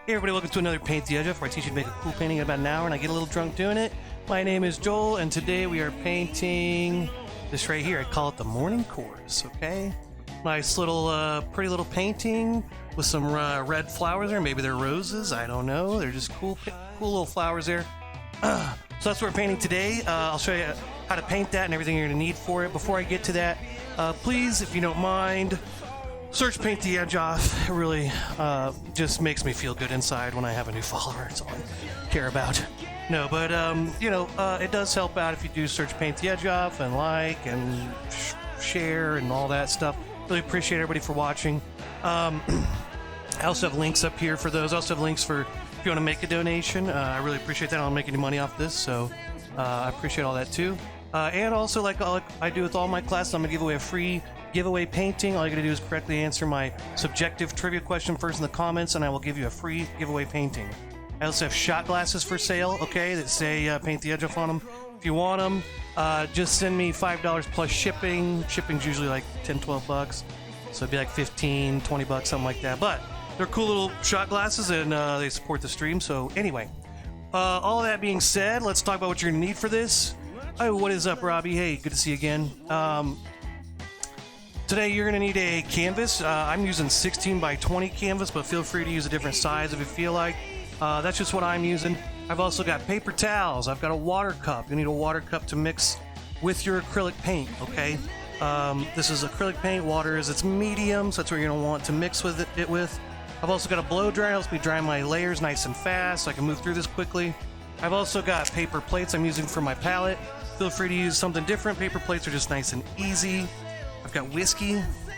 Hey everybody, welcome to another Paint the Edge Off, where I teach you to make a cool painting in about an hour and I get a little drunk doing it. My name is Joel, and today we are painting this right here. I call it the Morning Chorus, okay? Nice little, pretty little painting with some red flowers there. Maybe they're roses, I don't know. They're just cool little flowers there. So that's what we're painting today. I'll show you how to paint that and everything you're gonna need for it. Before I get to that, please, if you don't mind, search Paint the Edge Off. It really just makes me feel good inside when I have a new follower. That's all I care about. No, but it does help out if you do search Paint the Edge Off and like and share and all that stuff. Really appreciate everybody for watching. I also have links up here for those. I also have links for if you want to make a donation. I really appreciate that. I don't make any money off this, so I appreciate all that too. And also, like I do with all my classes, I'm gonna give away a free giveaway painting. All you gotta do is correctly answer my subjective trivia question first in the comments, and I will give you a free giveaway painting. I also have shot glasses for sale, okay, that say Paint the Edge Off on them. If you want them, just send me $5 plus shipping. Shipping's usually like 10, 12 bucks, so it'd be like 15, 20 bucks, something like that. But they're cool little shot glasses, and they support the stream. So anyway, all that being said, let's talk about what you're gonna need for this. Oh, what is up, Robbie? Hey, good to see you again. Today you're going to need a canvas. I'm using 16 by 20 canvas, but feel free to use a different size if you feel like. That's just what I'm using. I've also got paper towels. I've got a water cup. You need a water cup to mix with your acrylic paint, okay? This is acrylic paint. Water is its medium, so that's what you're going to want to mix with it with. I've also got a blow dryer. It helps me dry my layers nice and fast so I can move through this quickly. I've also got paper plates I'm using for my palette. Feel free to use something different. Paper plates are just nice and easy. I've got whiskey.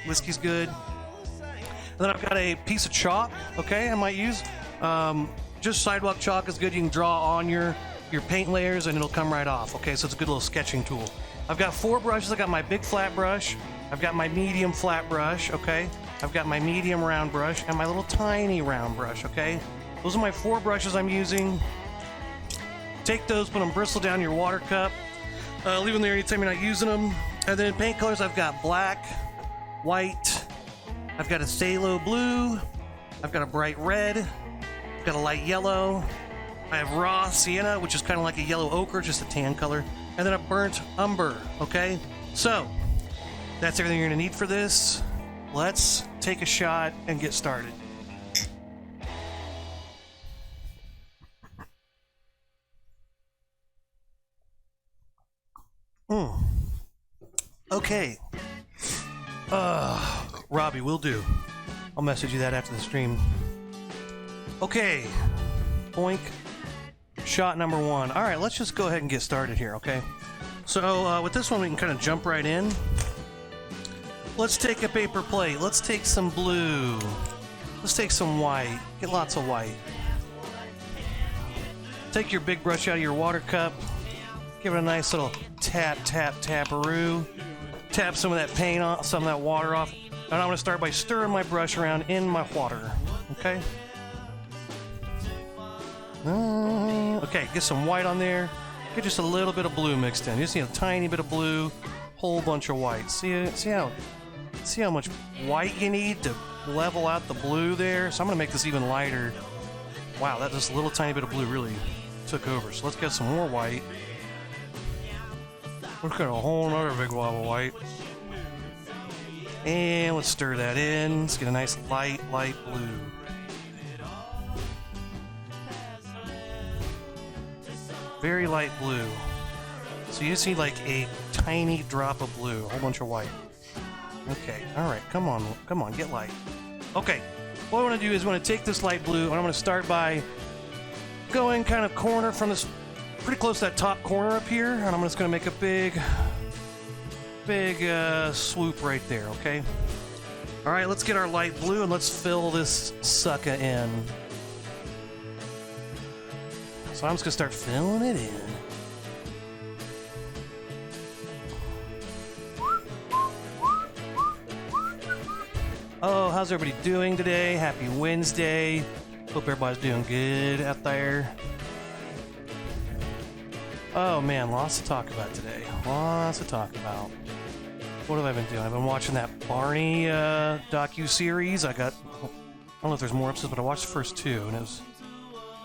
Whiskey's good. And then I've got a piece of chalk, okay, I might use. Just sidewalk chalk is good. You can draw on your paint layers and it'll come right off, okay? So it's a good little sketching tool. I've got 4 brushes. I've got my big flat brush. I've got my medium flat brush, okay? I've got my medium round brush and my little tiny round brush, okay? Those are my 4 brushes I'm using. Take those, put them bristle down your water cup. Leave them there anytime you're not using them. And then paint colors, I've got black, white, I've got a phthalo blue, I've got a bright red, I've got a light yellow, I have raw sienna, which is kind of like a yellow ochre, just a tan color, and then a burnt umber, okay? So, that's everything you're gonna need for this. Let's take a shot and get started. Okay. Robbie, will do. I'll message you that after the stream. Okay. Boink. Shot number 1. Alright, let's just go ahead and get started here, okay? So, with this one, we can kind of jump right in. Let's take a paper plate. Let's take some blue. Let's take some white. Get lots of white. Take your big brush out of your water cup. Give it a nice little tap, tap, tap-a-roo. Tap some of that paint off, some of that water off. And I'm going to start by stirring my brush around in my water. Okay? Okay, get some white on there. Get just a little bit of blue mixed in. You just need a tiny bit of blue, whole bunch of white. See how much white you need to level out the blue there? So I'm going to make this even lighter. Wow, that just a little tiny bit of blue really took over. So let's get some more white. Let's get a whole nother big blob of white. And let's stir that in. Let's get a nice light blue. Very light blue. So you just need like a tiny drop of blue, a whole bunch of white. Okay, alright, come on, get light. Okay, what I want to do is I want to take this light blue and I'm going to start by going kind of corner from this, pretty close to that top corner up here, and I'm just going to make a big swoop right there, okay? Alright, let's get our light blue and let's fill this sucker in. So I'm just going to start filling it in. Oh, how's everybody doing today? Happy Wednesday. Hope everybody's doing good out there. Oh man, lots to talk about today. Lots to talk about. What have I been doing? I've been watching that Barney docu-series. I got don't know if there's more episodes, but I watched the first 2, and it was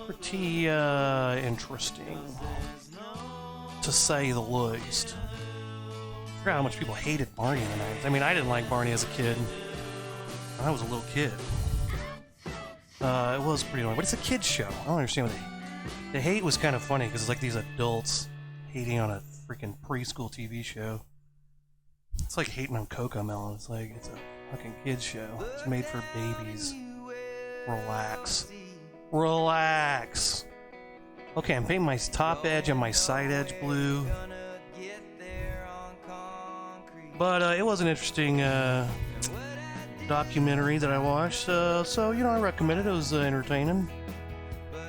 pretty interesting, to say the least. I forgot how much people hated Barney in the 90s. I mean, I didn't like Barney as a kid. I was a little kid. It was pretty annoying, but it's a kid's show. I don't understand what the hate was kind of funny, because it's like these adults hating on a freaking preschool TV show. It's like hating on Cocomelon. It's like, it's a fucking kid's show. It's made for babies. Relax. Relax. Okay, I'm painting my top edge and my side edge blue. But it was an interesting documentary that I watched. So, you know, I recommend it. It was entertaining.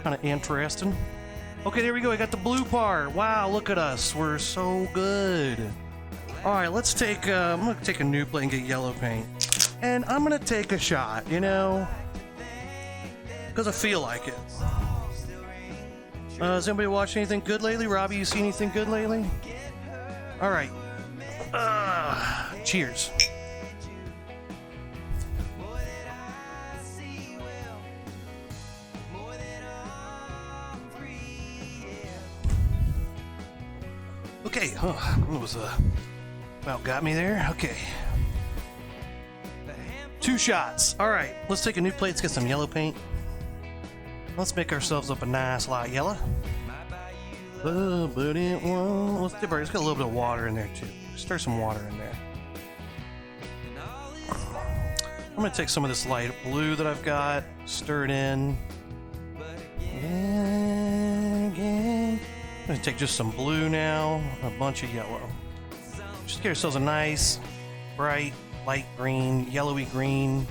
Kind of interesting. Okay, there we go. I got the blue part. Wow, look at us. We're so good. Alright, let's take... I'm going to take a new plate and get yellow paint. And I'm going to take a shot, you know? Because I feel like it. Has anybody watched anything good lately? Robbie, you see anything good lately? Alright. Cheers. Okay, that was about got me there. Okay. 2 shots. Alright, let's take a new plate. Let's get some yellow paint. Let's make ourselves up a nice light yellow. But it won't. Let's get a little bit of water in there too. Stir some water in there. I'm going to take some of this light blue that I've got, stir it in. And again. I'm going to take just some blue now, a bunch of yellow. Just get ourselves a nice, bright, light green, yellowy green.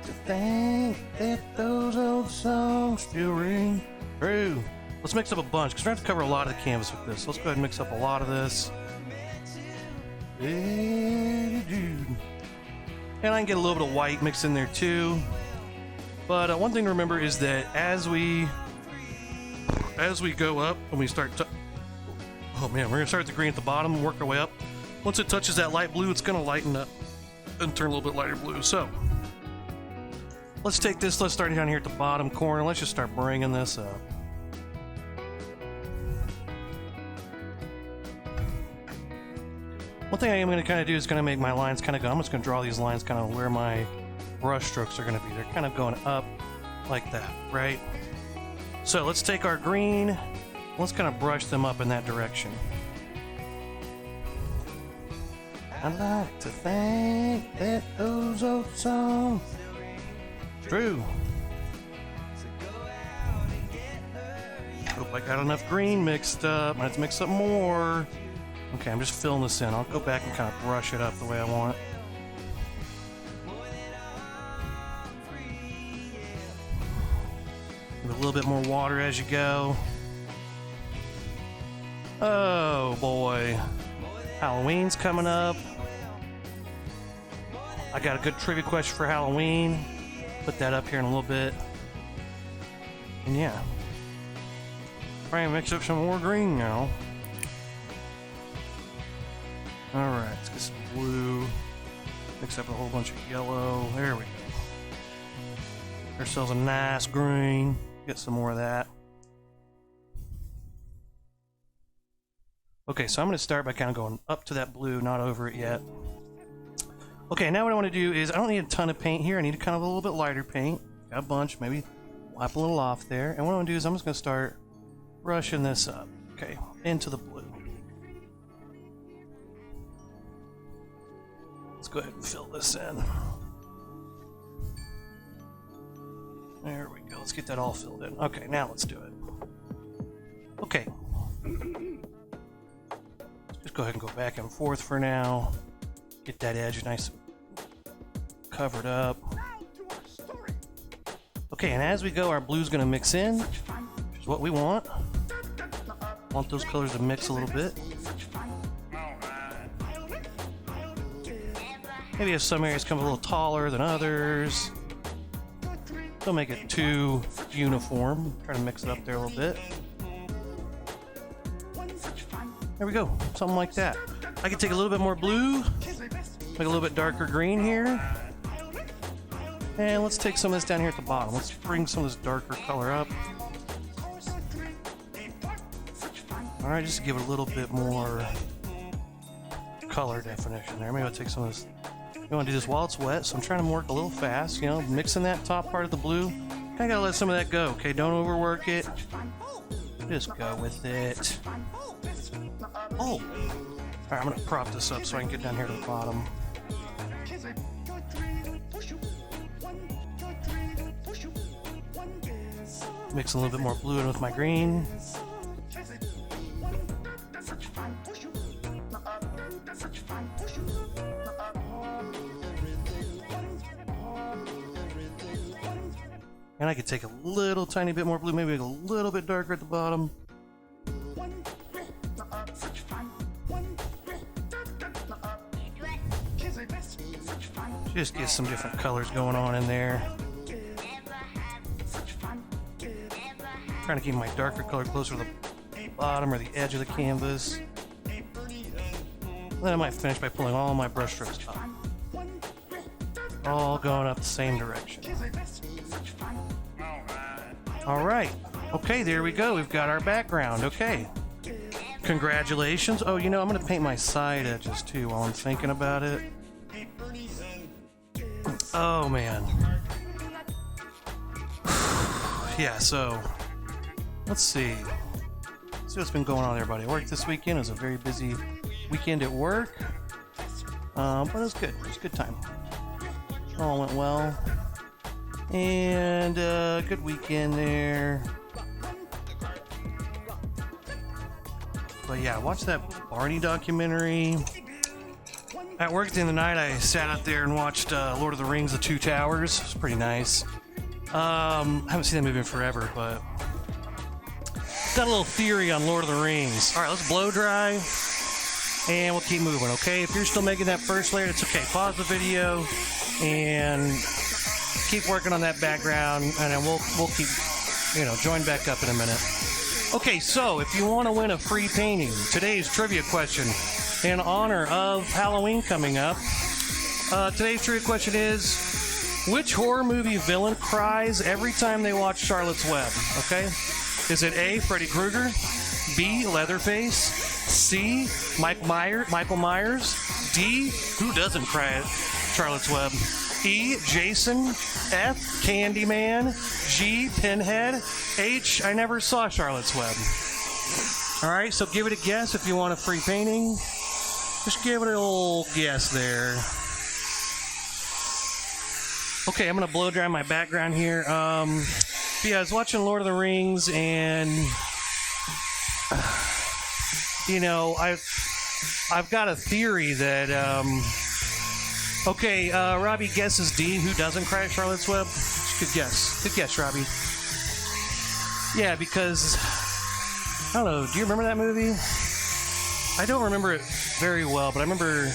To think that those old songs still ring true. Let's mix up a bunch, because we're going to have to cover a lot of the canvas with this. Let's go ahead and mix up a lot of this. And I can get a little bit of white mixed in there too. But one thing to remember is that as we go up and we start oh man, we're gonna start at the green at the bottom and work our way up. Once it touches that light blue, it's gonna lighten up and turn a little bit lighter blue. So let's take this, let's start down here at the bottom corner. Let's just start bringing this up. One thing I am going to kind of do is going to make my lines kind of go. I'm just going to draw these lines kind of where my brush strokes are going to be. They're kind of going up like that, right? So let's take our green. Let's kind of brush them up in that direction. I like to think that those old songs true. Hope I got enough green mixed up. I have to mix up more. Okay, I'm just filling this in. I'll go back and kind of brush it up the way I want it. With a little bit more water as you go. Oh boy. Halloween's coming up. I got a good trivia question for Halloween. Put that up here in a little bit. And yeah. Try and mix up some more green now. Alright, let's get some blue. Mix up a whole bunch of yellow. There we go. Get ourselves a nice green. Get some more of that. Okay, so I'm going to start by kind of going up to that blue, not over it yet. Okay, now what I want to do is, I don't need a ton of paint here. I need kind of a little bit lighter paint. Got a bunch, maybe wipe a little off there. And what I'm going to do is I'm just going to start brushing this up. Okay, into the blue. Let's go ahead and fill this in. There we go. Let's get that all filled in. Okay, now let's do it. Okay. Just go ahead and go back and forth for now. Get that edge nice and covered up. Okay, and as we go, our blue's going to mix in, which is what we want. Want those colors to mix a little bit. Maybe if some areas come a little taller than others. Don't make it too uniform. Try to mix it up there a little bit. There we go. Something like that. I can take a little bit more blue. Make a little bit darker green here. And let's take some of this down here at the bottom. Let's bring some of this darker color up. Alright, just to give it a little bit more color definition there. Maybe I'll take some of this. You want to do this while it's wet, so I'm trying to work a little fast, you know, mixing that top part of the blue. I gotta let some of that go, okay? Don't overwork it. Just go with it. Oh! Alright, I'm gonna prop this up so I can get down here to the bottom. Mix a little bit more blue in with my green. And I could take a little tiny bit more blue, maybe a little bit darker at the bottom. Just get some different colors going on in there. Trying to keep my darker color closer to the bottom or the edge of the canvas. Then I might finish by pulling all my brush strokes up. All going up the same direction. Alright. Okay, there we go. We've got our background. Okay. Congratulations. Oh, you know, I'm going to paint my side edges too while I'm thinking about it. Oh, man. Yeah, so let's see. Let's see what's been going on, everybody. I worked this weekend. It was a very busy weekend at work. But it was good. It was a good time. All went well. And good weekend there. But yeah, watch that Barney documentary. At work at the end of the night, I sat out there and watched Lord of the Rings: The Two Towers. It was pretty nice. I haven't seen that movie in forever, but got a little theory on Lord of the Rings. All right, let's blow dry, and we'll keep moving, okay? If you're still making that first layer, it's okay. Pause the video and keep working on that background, and then we'll keep, you know, join back up in a minute. Okay, so if you want to win a free painting, today's trivia question in honor of Halloween coming up. Today's trivia question is, which horror movie villain cries every time they watch Charlotte's Web? Okay? Is it A, Freddy Krueger, B, Leatherface, C, Michael Myers, D, who doesn't cry at Charlotte's Web, E, Jason, F, Candyman, G, Pinhead, H, I never saw Charlotte's Web. Alright, so give it a guess if you want a free painting. Just give it a little guess there. Okay, I'm gonna blow dry my background here. Yeah, I was watching Lord of the Rings, and you know, I've got a theory that okay, Robbie guesses D, who doesn't cry at Charlotte's Web. Good guess, Robbie. Yeah, because I don't know. Do you remember that movie? I don't remember it very well, but I remember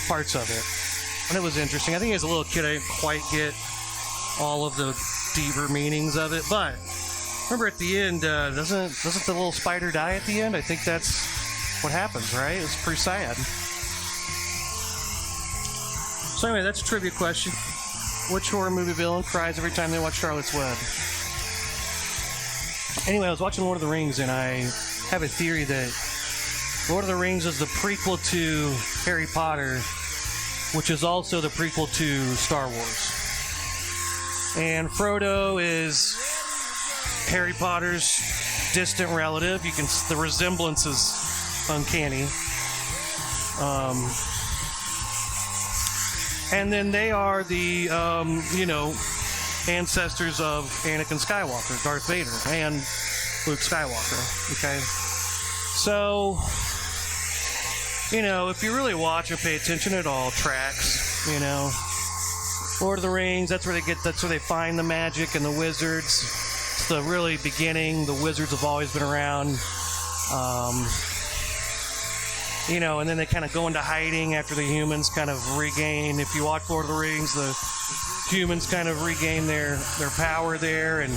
parts of it. And it was interesting. I think as a little kid, I didn't quite get all of the deeper meanings of it. But remember at the end, doesn't the little spider die at the end? I think that's what happens, right? It's pretty sad. So anyway, that's a trivia question. Which horror movie villain cries every time they watch Charlotte's Web? Anyway, I was watching Lord of the Rings, and I have a theory that Lord of the Rings is the prequel to Harry Potter, which is also the prequel to Star Wars. And Frodo is Harry Potter's distant relative. The resemblance is uncanny. And then they are the, ancestors of Anakin Skywalker, Darth Vader, and Luke Skywalker, okay? So, if you really watch and pay attention, it all tracks, Lord of the Rings, that's where they find the magic and the wizards. It's the really beginning. The wizards have always been around. And then they kind of go into hiding after the humans kind of regain. If you watch Lord of the Rings, the humans kind of regain their power there and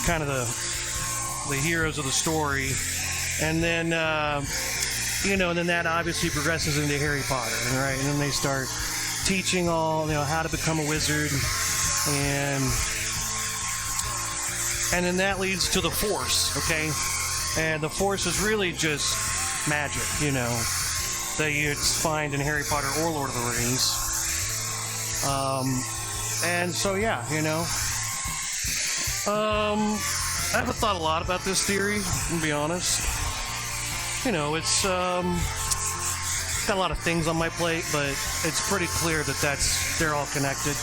kind of the heroes of the story. And then, and then that obviously progresses into Harry Potter, right? And then they start teaching all, how to become a wizard, and then that leads to the Force, okay? And the Force is really just magic, that you'd find in Harry Potter or Lord of the Rings. And so, yeah, I haven't thought a lot about this theory, to be honest. It's got a lot of things on my plate, but it's pretty clear that they're all connected.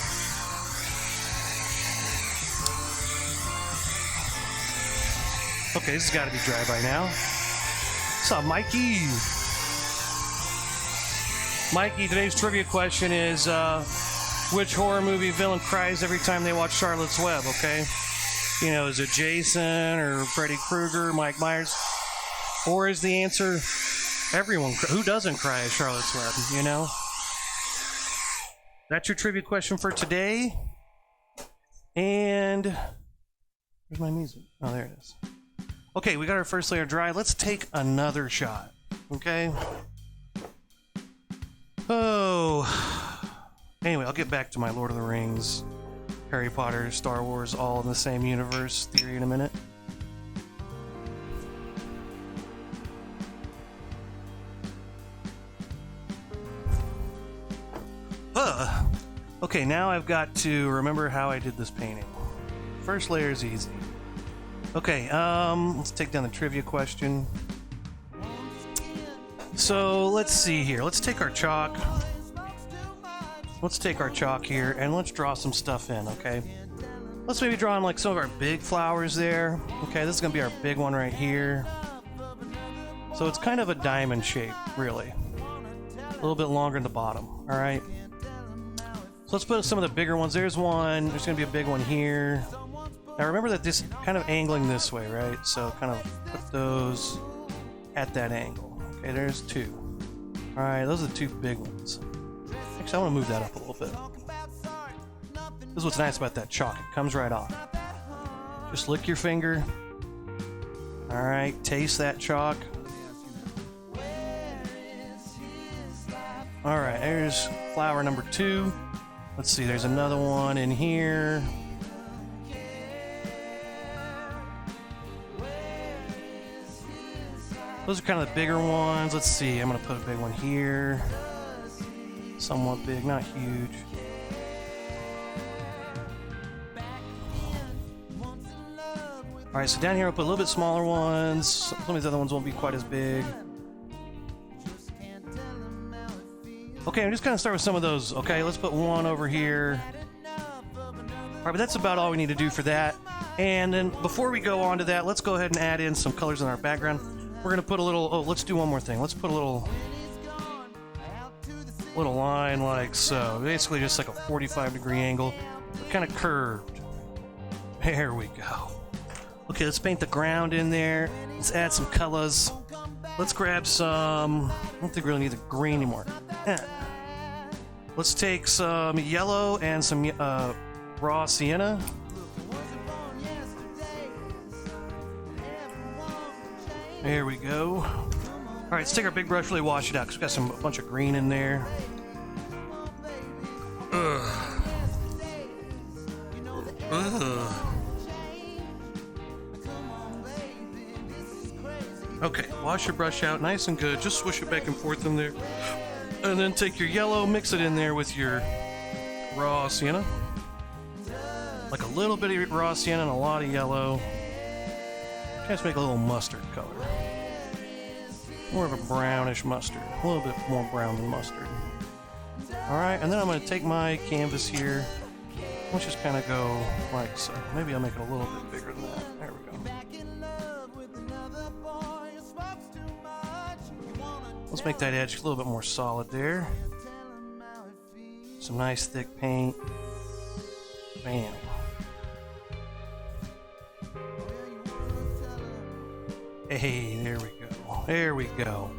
Okay, this has got to be dry by now. What's up, Mikey? Mikey, today's trivia question is, which horror movie villain cries every time they watch Charlotte's Web, okay? Is it Jason or Freddy Krueger, Mike Myers? Or is the answer everyone? Who doesn't cry at Charlotte's Web, That's your trivia question for today. And where's my music? Oh, there it is. Okay, we got our first layer dry. Let's take another shot, okay? Oh. Anyway, I'll get back to my Lord of the Rings, Harry Potter, Star Wars, all in the same universe theory in a minute. Okay, now I've got to remember how I did this painting. First layer is easy. Okay, let's take down the trivia question. So, let's see here. Let's take our chalk. Let's take our chalk here, and let's draw some stuff in, okay? Let's maybe draw in, like, some of our big flowers there. Okay, this is going to be our big one right here. So it's kind of a diamond shape, really. A little bit longer at the bottom, all right? So let's put some of the bigger ones. There's one. There's going to be a big one here. Now remember that this is kind of angling this way, right? So kind of put those at that angle. Okay, there's two. All right, those are the two big ones. Actually, I want to move that up a little bit. This is what's nice about that chalk. It comes right off. Just lick your finger. All right, taste that chalk. All right, there's flower number 2. Let's see, there's another one in here. Those are kind of the bigger ones. Let's see, I'm going to put a big one here. Somewhat big, not huge. Alright, so down here I'll put a little bit smaller ones. Some of these other ones won't be quite as big. Okay, I'm just going to start with some of those. Okay, let's put one over here. Alright, but that's about all we need to do for that. And then before we go on to that, let's go ahead and add in some colors in our background. We're going to put a little... Oh, let's do one more thing. Let's put a little line like so. Basically just like a 45-degree angle. Kind of curved. There we go. Okay, let's paint the ground in there. Let's add some colors. Let's grab some... I don't think we really need the green anymore. Let's take some yellow and some raw sienna. There we go. All right, let's take our big brush, really wash it out, because we've got a bunch of green in there. Okay, wash your brush out nice and good. Just swish it back and forth in there. And then take your yellow, mix it in there with your raw sienna. Like a little bit of raw sienna and a lot of yellow. Just make a little mustard color. More of a brownish mustard. A little bit more brown than mustard. Alright, and then I'm going to take my canvas here. Let's just kind of go like so. Maybe I'll make it a little bit bigger than that. There we go. Let's make that edge a little bit more solid there. Some nice thick paint. Bam. Hey, there we go. There we go.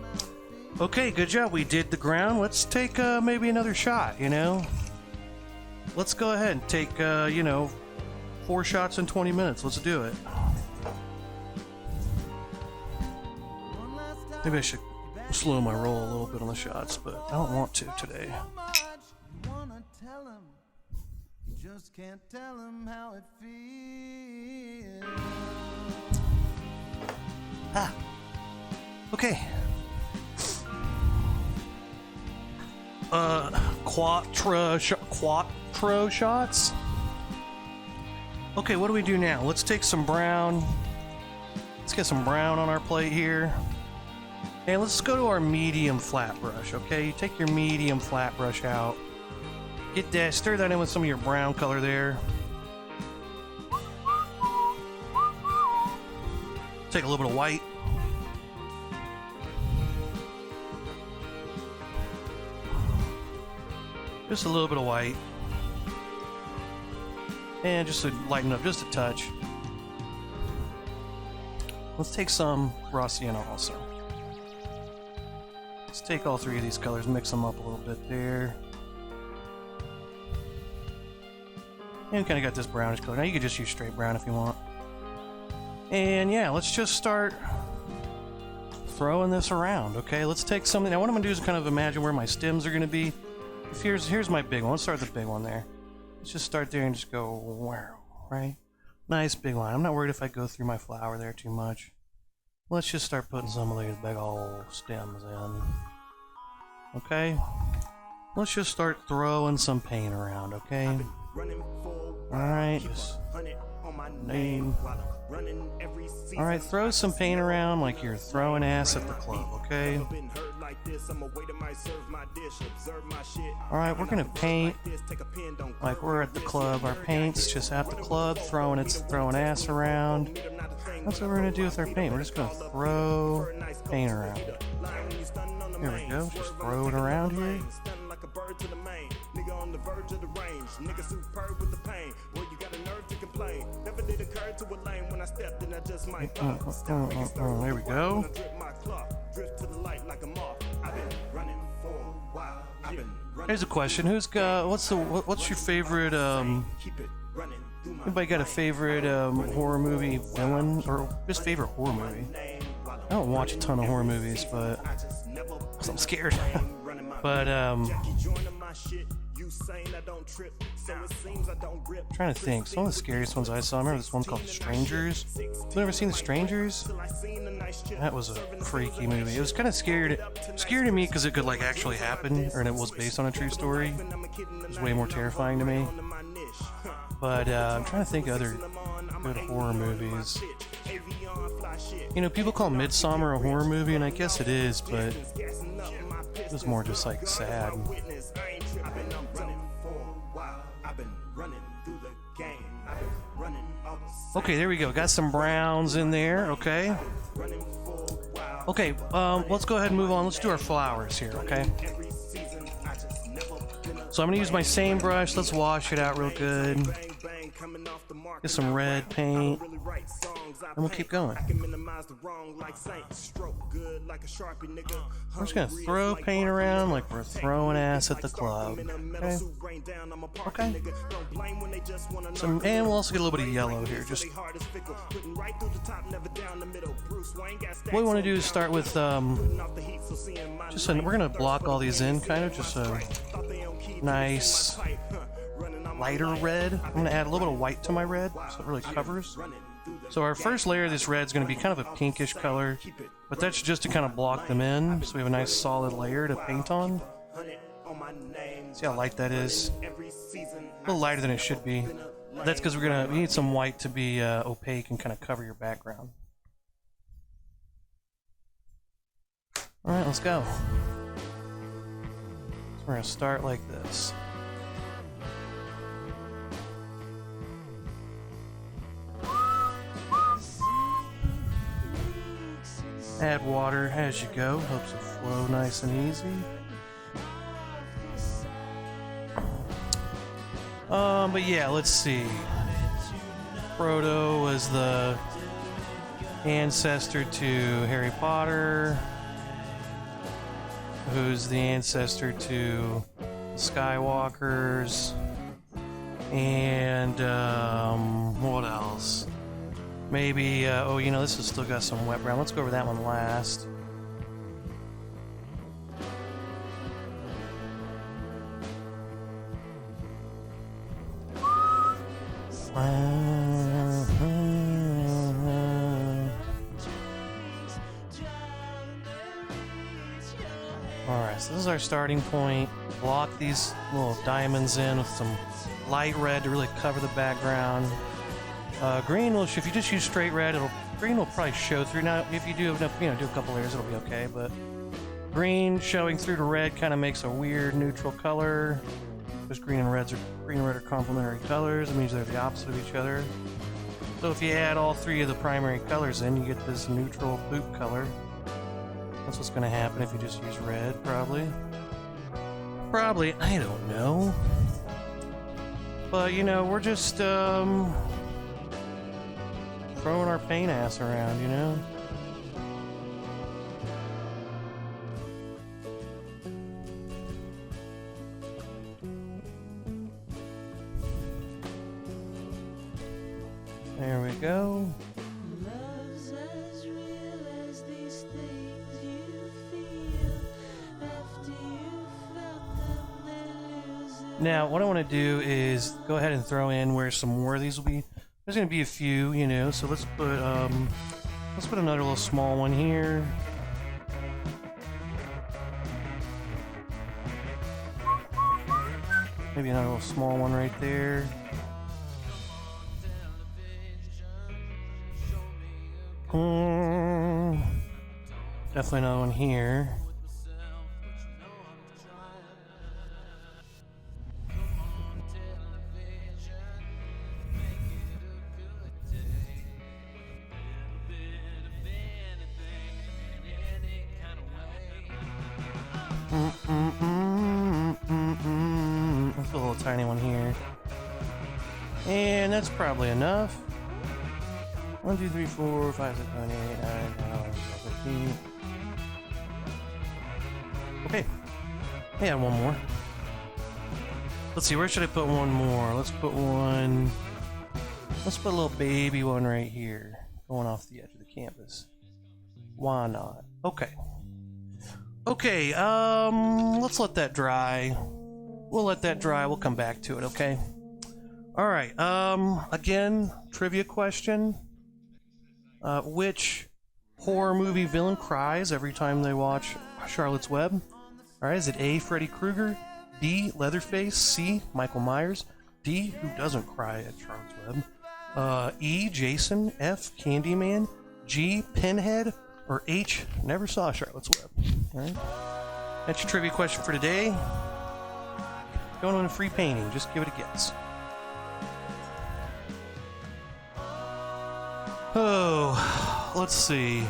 Okay, good job. We did the ground. Let's take maybe another shot, you know? Let's go ahead and take, 4 shots in 20 minutes. Let's do it. Maybe I should slow my roll a little bit on the shots, but I don't want to today. just can't tell him how it feels. Ah. Okay. Quattro shots. Okay, what do we do now? Let's take some brown. Let's get some brown on our plate here. And let's go to our medium flat brush, okay? You take your medium flat brush out. Get that, stir that in with some of your brown color there. Take a little bit of white. Just a little bit of white. And just to lighten up just a touch. Let's take some raw sienna also. Let's take all three of these colors, mix them up a little bit there. And kind of got this brownish color. Now you can just use straight brown if you want. And yeah, let's just start throwing this around, okay? Let's take something. Now what I'm going to do is kind of imagine where my stems are going to be. Here's my big one. Let's start with the big one there. Let's just start there and just go, wow, right? Nice big line. I'm not worried if I go through my flower there too much. Let's just start putting some of these big old stems in. Okay? Let's just start throwing some paint around, okay? Alright, just name. Alright, throw some paint around like you're throwing ass at the club, okay? Alright, we're gonna paint like we're at the club. Our paint's just at the club, throwing ass around. That's what we're gonna do with our paint. We're just gonna throw paint around. There we go, just throw it around here. There we go. Here's a question: what's your favorite? Anybody got a favorite horror movie villain or just favorite horror movie? I don't watch a ton of horror movies, but cause I'm scared. But I'm trying to think. Some of the scariest ones I saw. I remember this one called Strangers. Have you ever seen The Strangers? That was a freaky movie. It was kind of scary to me because it could like actually happen, and it was based on a true story. It was way more terrifying to me. But I'm trying to think of other good horror movies. You know, people call Midsommar a horror movie, and I guess it is, but it was more just like sad. Okay, there we go. Got some browns in there, okay? Okay, let's go ahead and move on. Let's do our flowers here, okay? So I'm gonna use my same brush. Let's wash it out real good. Get some red paint. And we'll keep going. We're just gonna throw paint around like we're throwing ass at the club. Okay? Okay. And we'll also get a little bit of yellow here. Just what we want to do is start with we're gonna block all these in, kind of just a nice lighter red. I'm gonna add a little bit of white to my red so it really covers. So our first layer of this red is going to be kind of a pinkish color, but that's just to kind of block them in, so we have a nice solid layer to paint on. See how light that is? A little lighter than it should be. That's because we need some white to be opaque and kind of cover your background. Alright, let's go. So we're going to start like this. Add water as you go, helps it flow nice and easy. But yeah, let's see. Frodo was the ancestor to Harry Potter, who's the ancestor to Skywalkers, and what else? Maybe, this has still got some wet brown. Let's go over that one last. Alright, so this is our starting point. Block these little diamonds in with some light red to really cover the background. Green will, if you just use straight red, green will probably show through. Now, if you do enough, do a couple layers, it'll be okay. But green showing through to red kind of makes a weird neutral color. Because green and red are complementary colors. It means they're the opposite of each other. So if you add all three of the primary colors in, you get this neutral boot color. That's what's going to happen if you just use red, probably. Probably, I don't know. But, we're just, throwing our paint ass around, There we go. Love's as real as these things you feel after you felt them, then lose it. Now, what I want to do is go ahead and throw in where some more of these will be. There's going to be a few, so let's put another little small one here. Maybe another little small one right there. Definitely another one here. Let's put a little tiny one here. And that's probably enough. 1, 2, 3, 4, 5, 6, 7, 8, 9, 10, 11, 12, 13. Okay. Yeah, one more. Let's see, where should I put one more? Let's put a little baby one right here. Going off the edge of the canvas. Why not? Okay. Okay, let's let that dry. We'll let that dry, we'll come back to it, okay? Alright, again, trivia question. Which horror movie villain cries every time they watch Charlotte's Web? Alright, is it A, Freddy Krueger, B, Leatherface, C, Michael Myers, D, who doesn't cry at Charlotte's Web, E, Jason, F, Candyman, G, Pinhead, or H, never saw Charlotte's Web? Alright, that's your trivia question for today. Going on a free painting, just give it a guess. Oh, let's see.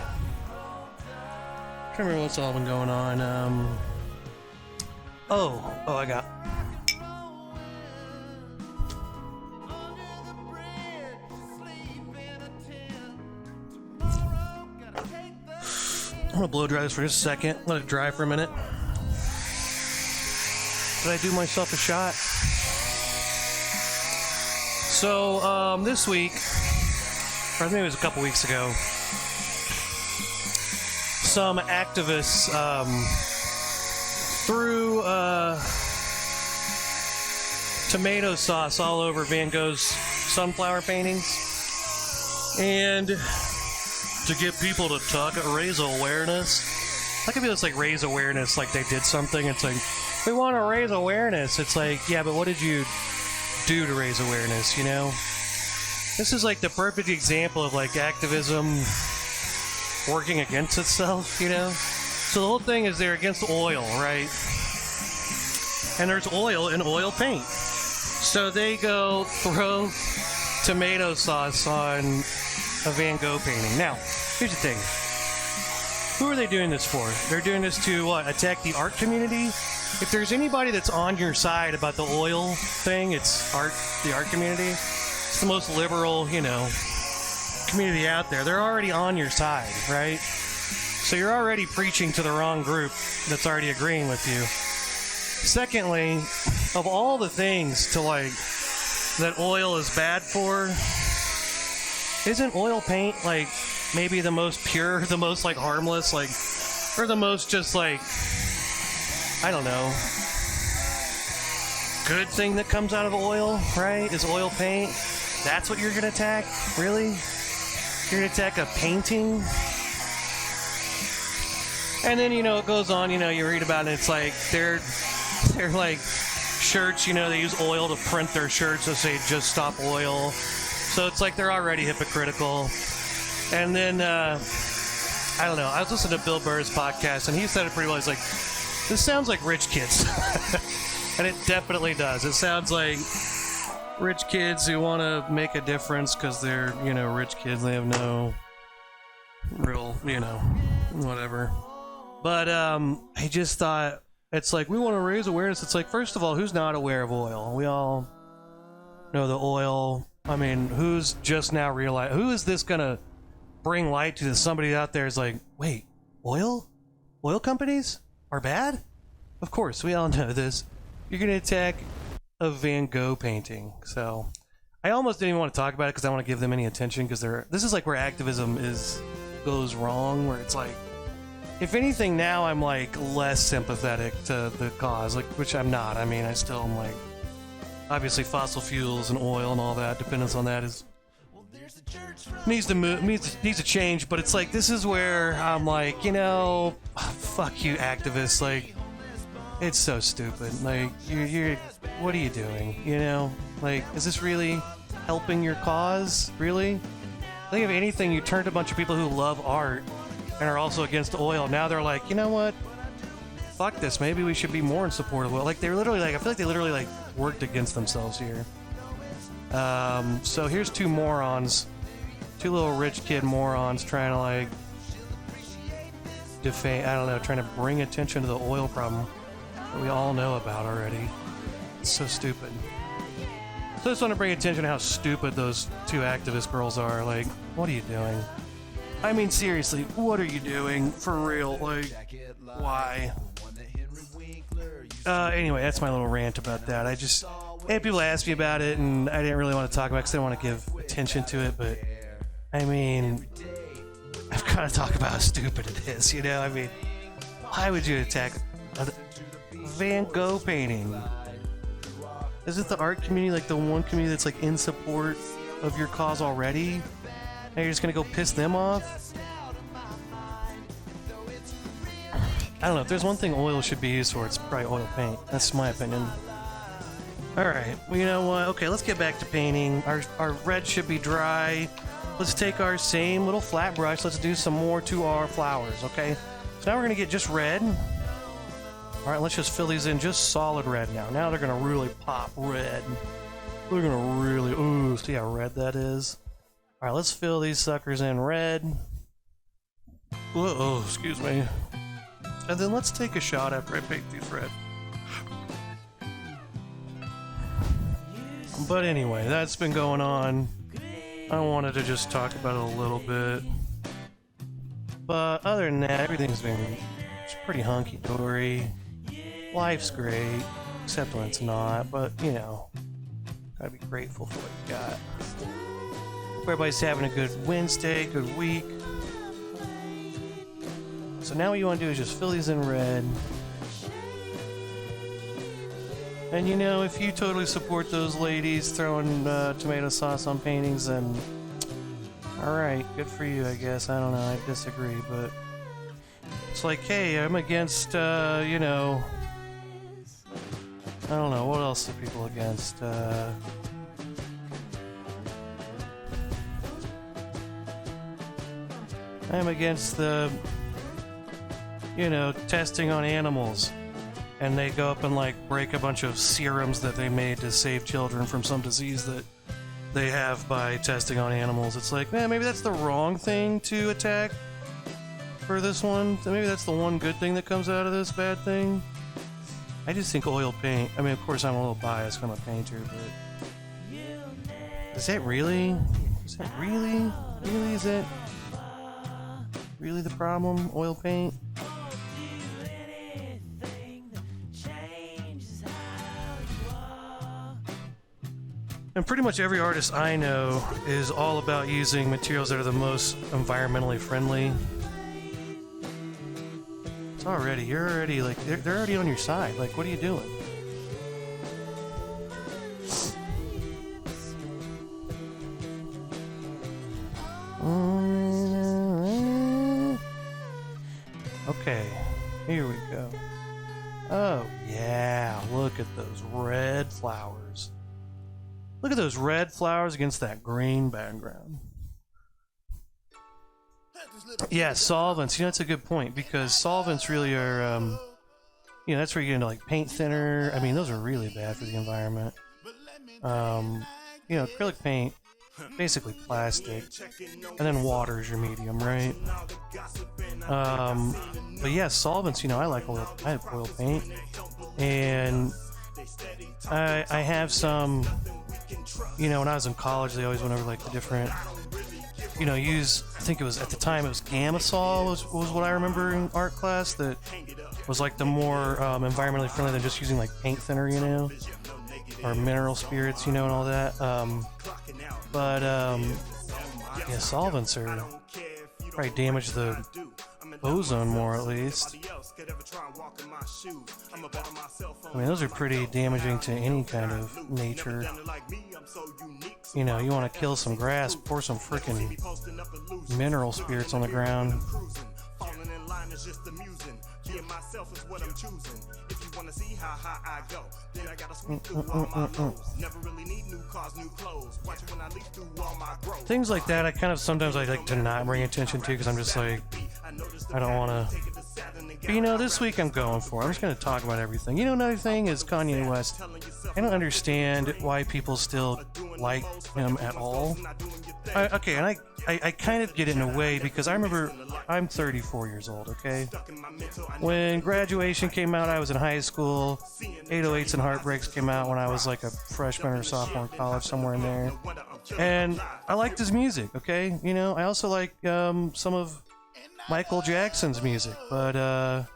Can't remember what's all been going on. I got. I'm gonna blow dry this for just a second. Let it dry for a minute. Did I do myself a shot? So, this week, or maybe it was a couple weeks ago, some activists threw tomato sauce all over Van Gogh's sunflower paintings. And to get people to raise awareness. How can people like raise awareness like they did something? It's like, we want to raise awareness. It's like, yeah, but what did you do to raise awareness, This is like the perfect example of like activism working against itself, So the whole thing is they're against oil, right? And there's oil in oil paint. So they go throw tomato sauce on a Van Gogh painting. Now, here's the thing. Who are they doing this for? They're doing this to what? Attack the art community? If there's anybody that's on your side about the oil thing, it's the art community. It's the most liberal, community out there. They're already on your side, right? So you're already preaching to the wrong group that's already agreeing with you. Secondly, of all the things to like that oil is bad for, isn't oil paint like maybe the most pure, the most like harmless, like, or the most just like, I don't know, good thing that comes out of oil, right? Is oil paint. That's what you're gonna attack? Really? You're gonna attack a painting? And then, it goes on, you read about it, it's like, they're like shirts, they use oil to print their shirts that say just stop oil. So it's like they're already hypocritical. And then, I don't know, I was listening to Bill Burr's podcast, and he said it pretty well. He's like, this sounds like rich kids. And it definitely does. It sounds like rich kids who want to make a difference because they're, rich kids. They have no real, whatever. But I just thought, it's like, we want to raise awareness. It's like, first of all, who's not aware of oil? We all know the oil. I mean, who's just now realized, who is this going to bring light to? Somebody out there is like, wait, oil? Oil companies are bad? Of course, we all know this. You're going to attack a Van Gogh painting. So I almost didn't even want to talk about it because I don't want to give them any attention, because this is like where activism goes wrong, where it's like, if anything, now I'm like less sympathetic to the cause, like, which I'm not. I mean, I still am like, obviously fossil fuels and oil and all that, dependence on that is needs to change. But it's like, this is where I'm like, fuck you activists. Like, it's so stupid. Like, you're what are you doing? Like, is this really helping your cause? Really? I think if anything, you turned a bunch of people who love art and are also against oil. Now they're like, you know what? Fuck this. Maybe we should be more in support of oil. Like, they're literally like, I feel like they literally like worked against themselves here. So here's two morons, two little rich kid morons trying to like defame, I don't know, trying to bring attention to the oil problem that we all know about already. It's so stupid. So I just want to bring attention to how stupid those two activist girls are. Like, what are you doing? I mean, seriously, what are you doing? For real, like, why? Anyway, that's my little rant about that. I had people ask me about it, and I didn't really want to talk about it because I didn't want to give attention to it, but, I mean, I've got to talk about how stupid it is, I mean, why would you attack a Van Gogh painting? Is it the art community, like the one community that's like in support of your cause already? Now you're just gonna go piss them off? I don't know. If there's one thing oil should be used for, it's probably oil paint. That's my opinion. Alright, well, you know what? Okay, let's get back to painting. Our red should be dry. Let's take our same little flat brush. Let's do some more to our flowers, okay? So now we're gonna get just red. Alright, let's just fill these in just solid red now. Now they're gonna really pop red. They're gonna really, ooh, see how red that is? Alright, let's fill these suckers in red. Oh, excuse me. And then let's take a shot after I paint these red. But anyway, that's been going on. I wanted to just talk about it a little bit. But other than that, everything's been pretty hunky-dory. Life's great, except when it's not, but, gotta be grateful for what you got. Hope everybody's having a good Wednesday, good week. So now what you want to do is just fill these in red. And if you totally support those ladies throwing tomato sauce on paintings, then alright, good for you, I guess. I don't know, I disagree, but it's like, hey, I'm against, I don't know, what else are people against? I'm against the, testing on animals. And they go up and, break a bunch of serums that they made to save children from some disease that they have by testing on animals. It's like, man, maybe that's the wrong thing to attack for this one. Maybe that's the one good thing that comes out of this bad thing. I just think oil paint, I mean, of course I'm a little biased, I'm a painter, but is that really the problem? Oil paint? And pretty much every artist I know is all about using materials that are the most environmentally friendly. You're already, they're already on your side. Like, what are you doing? Here we go. Oh, yeah. Look at those red flowers. Look at those red flowers against that green background. Yeah, solvents. You know, that's a good point because solvents really are, you know, that's where you get into like paint thinner. I mean, those are really bad for the environment. You know, acrylic paint, basically plastic, and then water is your medium, right? But yeah, solvents. You know, I like oil. I have oil paint, and I have some. You know, when I was in college, they always went over like the different. You know, use. I think it was at the time it was Gamasol was what I remember in art class. That was like the more environmentally friendly than just using like paint thinner. You know. Or mineral spirits, you know, and all that. Yeah, solvents are probably damage the ozone more, at least. I mean, those are pretty damaging to any kind of nature. You know, you want to kill some grass, pour some freaking mineral spirits on the ground. Yeah, myself is what I'm choosing. If you want to see how high I go, then I gotta sweep through all my lows. Never really need new cars, new clothes. Watch when I leap through all my growth. Things like that, I kind of sometimes I like to not bring attention to because I'm just like, I don't want to. But you know, this week I'm going for it. I'm just going to talk about everything. You know, another thing is Kanye West. I don't understand why people still like him at all. Okay, and I kind of get it in a way because I remember I'm 34 years old, okay? When Graduation came out, I was in high school. 808s and Heartbreaks came out when I was like a freshman or sophomore in college, somewhere in there. And I liked his music, okay? You know, I also like some of Michael Jackson's music, but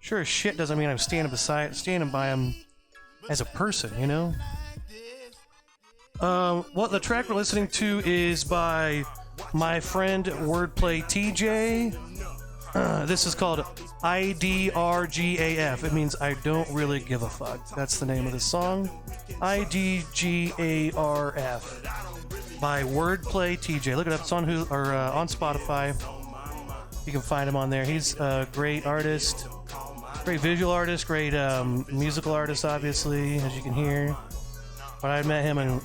sure as shit doesn't mean I'm standing by him as a person, you know? What the track we're listening to is by my friend Wordplay TJ. This is called IDRGAF. It means I don't really give a fuck. That's the name of the song. IDGARF by Wordplay TJ. Look it up. It's on on Spotify. You can find him on there. He's a great artist, great visual artist, great musical artist, obviously, as you can hear. But I met him in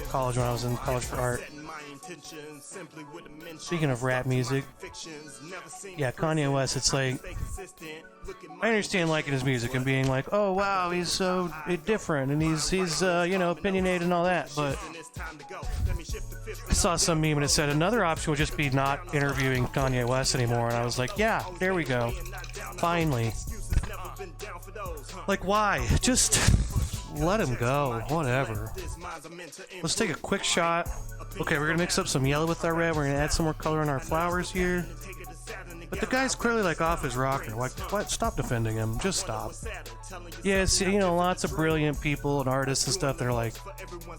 college when I was in college for art. Speaking of rap music, yeah, Kanye West, it's like, I understand liking his music and being like, oh wow, he's so different and he's you know, opinionated and all that, but I saw some meme and it said another option would just be not interviewing Kanye West anymore, and I was like, yeah, there we go, finally. Like, why? Just let him go, whatever. Let's take a quick shot. Okay, we're gonna mix up some yellow with our red. We're gonna add some more color on our flowers here. But the guy's clearly like off his rocker. What? Stop defending him. Just stop. Yes, you know, lots of brilliant people and artists and stuff that are like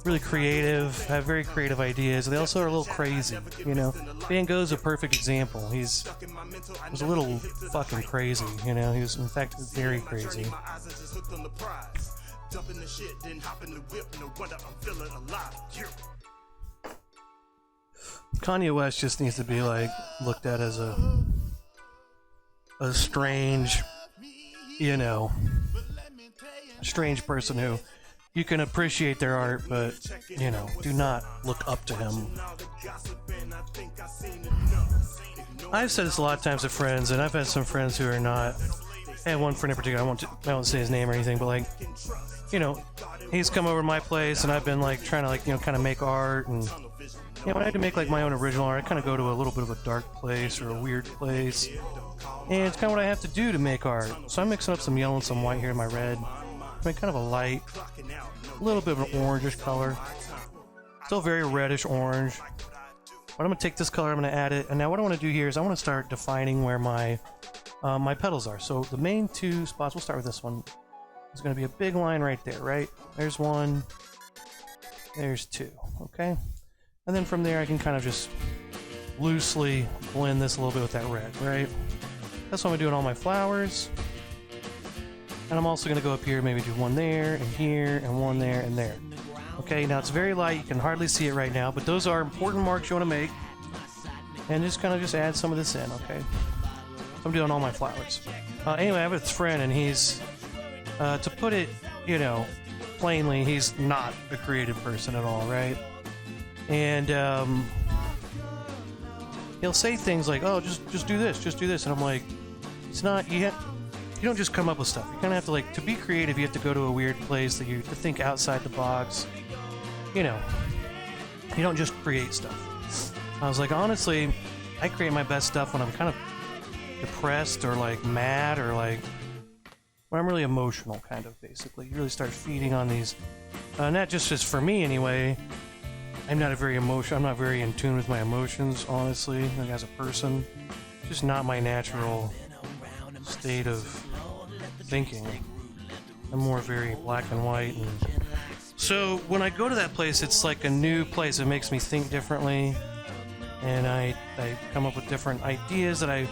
really creative, have very creative ideas. They also are a little crazy, you know. Van Gogh's a perfect example. He was a little fucking crazy, you know. He was, in fact, very crazy. Kanye West just needs to be like looked at as a strange, you know, strange person who you can appreciate their art, but you know, do not look up to him. I've said this a lot of times to friends, and I've had some friends who are not. I had one friend in particular. I won't say his name or anything, but like, you know, he's come over to my place, and I've been like trying to like, you know, kind of make art, and you know, when I had to make like my own original art, I kind of go to a little bit of a dark place or a weird place, and it's kind of what I have to do to make art. So I'm mixing up some yellow and some white here in my red, make kind of a light, a little bit of an orangish color, still very reddish orange. But I'm gonna take this color, I'm gonna add it, and now what I want to do here is I want to start defining where my my petals are. So the main two spots, we'll start with this one. There's going to be a big line right there, right? There's one, there's two, okay? And then from there I can kind of just loosely blend this a little bit with that red, right? That's what I'm doing all my flowers. And I'm also going to go up here, maybe do one there, and here, and one there, and there. Okay, now it's very light, you can hardly see it right now, but those are important marks you want to make. And just kind of just add some of this in, okay? I'm doing all my flowers. Anyway, I have this friend, and he's, to put it, you know, plainly, he's not a creative person at all, right? And he'll say things like, "Oh, just do this," and I'm like, it's not. You don't just come up with stuff. You kind of have to, like, to be creative. You have to go to a weird place that you to think outside the box. You know, you don't just create stuff. I was like, honestly, I create my best stuff when I'm kind of depressed or like mad or like when I'm really emotional, kind of, basically. You really start feeding on these, not just for me anyway. I'm not very in tune with my emotions, honestly, like as a person. It's just not my natural state of thinking. I'm more very black and white, and so when I go to that place, it's like a new place. It makes me think differently, and I come up with different ideas that I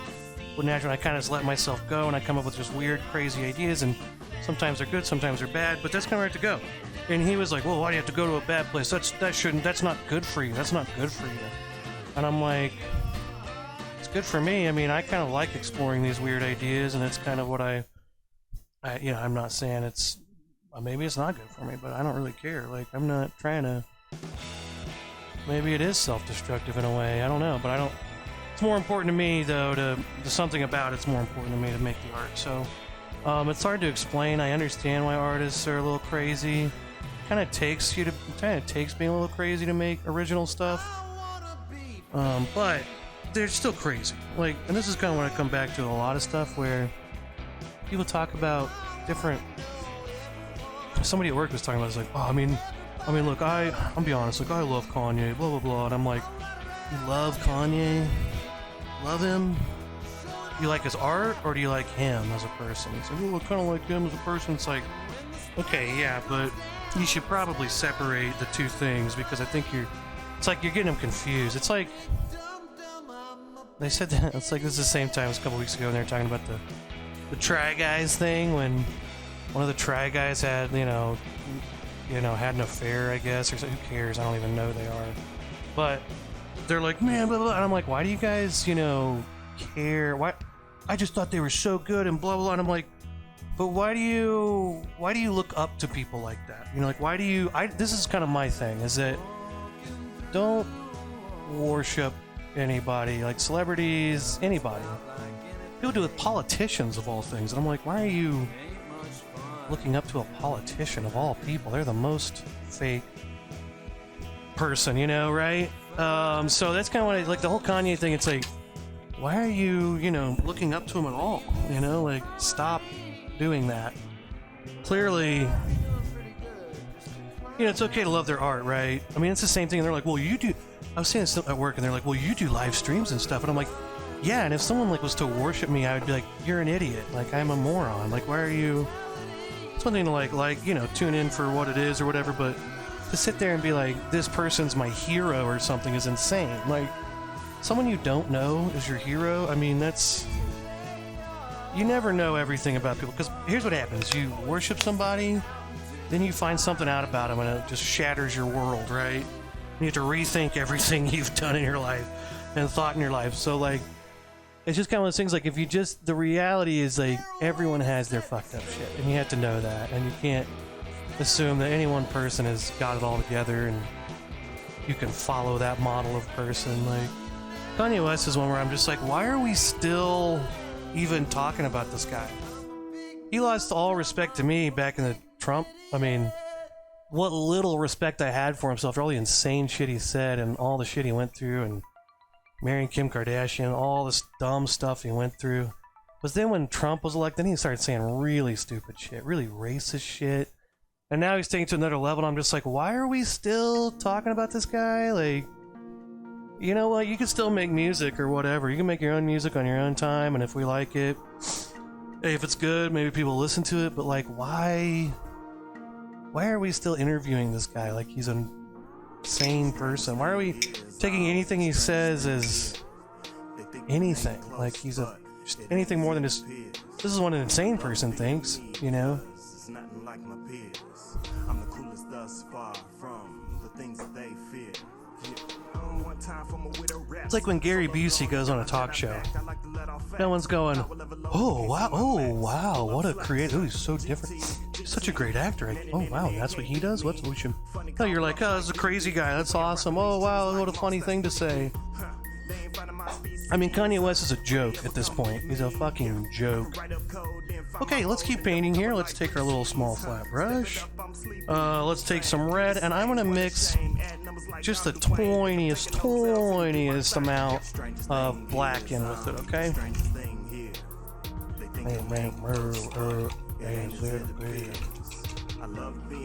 would naturally. I kind of just let myself go, and I come up with just weird, crazy ideas, and sometimes they're good, sometimes they're bad, but that's kind of where I have to go. And he was like, "Well, why do you have to go to a bad place? That's not good for you. That's not good for you." And I'm like, it's good for me. I mean, I kind of like exploring these weird ideas, and it's kind of what I you know, I'm not saying it's, maybe it's not good for me, but I don't really care. Like, I'm not trying to, maybe it is self-destructive in a way. I don't know, but I don't, it's more important to me, though, to something about it's more important to me to make the art. So, it's hard to explain. I understand why artists are a little crazy. Kind of takes being a little crazy to make original stuff. But they're still crazy. Like, and this is kind of when I come back to a lot of stuff where people talk about different. Somebody at work was talking about, it's like, oh, I mean, look, I'll be honest, like, I love Kanye, blah blah blah, and I'm like, you love Kanye? Love him? Do you like his art, or do you like him as a person? He's like, well, I kind of like him as a person. It's like, okay, yeah, but you should probably separate the two things, because I think it's like you're getting them confused. It's like, they said that, it's like, this is the same time as a couple weeks ago, and they were talking about the Try Guys thing, when one of the Try Guys had, you know, had an affair, I guess, or so. Who cares? I don't even know who they are. But they're like, man, blah, blah, and I'm like, why do you guys, care? Why? I just thought they were so good and blah, blah, and I'm like, but why do you look up to people like that? Like, why do you, this is kind of my thing, is that don't worship anybody, like celebrities, anybody. People do it with politicians, of all things, and I'm like, why are you looking up to a politician of all people? They're the most fake person, right? So that's kind of what I like, the whole Kanye thing. It's like, why are you, looking up to him at all? Like, stop doing that. Clearly, it's okay to love their art, right? I mean, it's the same thing. And they're like, well, you do. I was saying this at work, and they're like, well, you do live streams and stuff, and I'm like, yeah. And if someone was to worship me, I would be like, you're an idiot. Like, I'm a moron. Like, why are you? It's one thing to like tune in for what it is or whatever, but to sit there and be like, this person's my hero or something is insane. Like, someone you don't know is your hero. I mean, you never know everything about people, because here's what happens: you worship somebody, then you find something out about them, and it just shatters your world, right? You have to rethink everything you've done in your life and thought in your life. So, like, it's just kind of one of those things, like, the reality is, like, everyone has their fucked up shit, and you have to know that, and you can't assume that any one person has got it all together and you can follow that model of person. Like, Kanye West is one where I'm just like, why are we still even talking about this guy? He lost all respect to me back in the Trump. I mean, what little respect I had for himself, for all the insane shit he said and all the shit he went through, and marrying Kim Kardashian, all this dumb stuff he went through. But then when Trump was elected, he started saying really stupid shit, really racist shit. And now he's taking it to another level, and I'm just like, why are we still talking about this guy? Like, you know what? You can still make music or whatever. You can make your own music on your own time, and if we like it, hey, if it's good, maybe people listen to it. But, like, why are we still interviewing this guy like he's an insane person? Why are we taking anything he says as anything? Like, he's just anything more than just, this is what an insane person thinks, I'm the coolest thus far from the things that they fear. It's like when Gary Busey goes on a talk show, No one's going, oh wow, what a creative, oh, he's so different. He's such a great actor. Oh wow, that's what he does? What we should... No, you're like, oh, this is a crazy guy, that's awesome. Oh wow, what a funny thing to say. I mean, Kanye West is a joke at this point. He's a fucking joke. Okay, let's keep painting here. Let's take our little small flat brush. Let's take some red, and I'm gonna mix just the tiniest amount of black in with it, okay?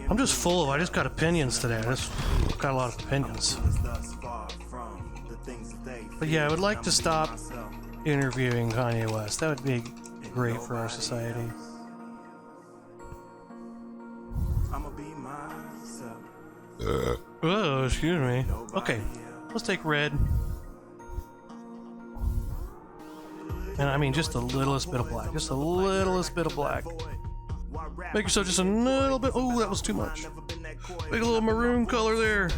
I'm just full of, I just got opinions today. I just got a lot of opinions. But yeah, I would like to stop interviewing Kanye West. That would be great for our society. Oh, excuse me. Okay, let's take red. And I mean just the littlest bit of black. Just the littlest bit of black. Make yourself just a little bit. Oh, that was too much. Make a little maroon color there.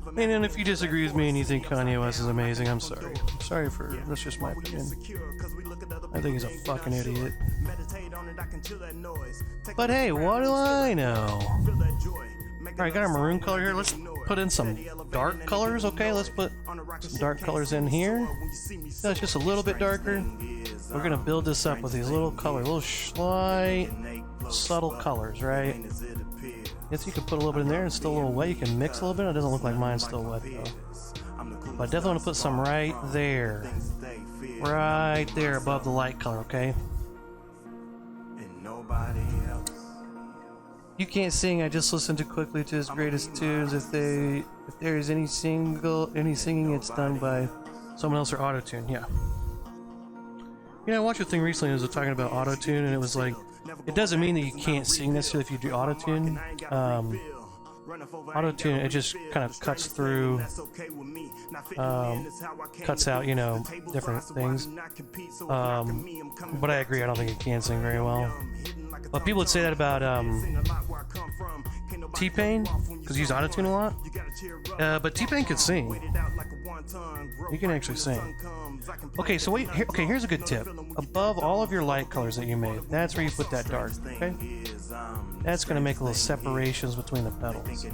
And then if you disagree with me and you think Kanye West is amazing, I'm sorry. Sorry for... That's just my opinion. I think he's a fucking idiot. But hey, what do I know? Alright, got our maroon color here. Let's put in some dark colors, okay? Let's put some dark colors in here. That's just a little bit darker. We're gonna build this up with these little colors, little slight, subtle colors, right? Guess you could put a little bit in there and still a little wet. You can mix a little bit. It doesn't look like mine's still wet though. But I definitely want to put some right there. Right there above the light color, okay? You can't sing, I just listened to quickly to his greatest tunes. If there is any singing, it's done by someone else or auto-tune, yeah. You know, I watched a thing recently that was talking about auto-tune, and it was like, it doesn't mean that you can't sing necessarily if you do auto-tune. Auto-tune, it just kind of cuts through, cuts out, you know, different things. But I agree, I don't think it can sing very well. But people would say that about T-Pain, because he used auto-tune a lot. But T-Pain could sing. He can actually sing. Okay, so wait, here's a good tip. Above all of your light colors that you made, that's where you put that dark, okay? That's going to make little separations between the petals.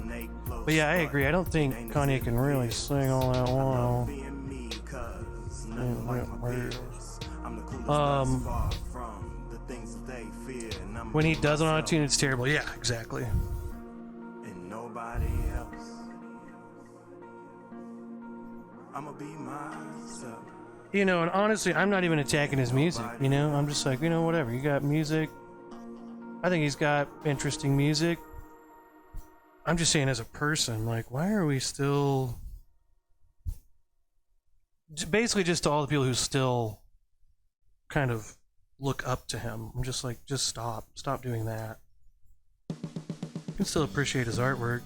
But yeah, I agree. I don't think Kanye can really sing all that well. When he does an auto-tune, it's terrible. Yeah, exactly. You know, and honestly, I'm not even attacking his music, you know? I'm just like, you know, whatever. You got music. I think he's got interesting music. I'm just saying as a person, like, why are we still... Basically just to all the people who still kind of look up to him. I'm just like, just stop. Stop doing that. You can still appreciate his artwork.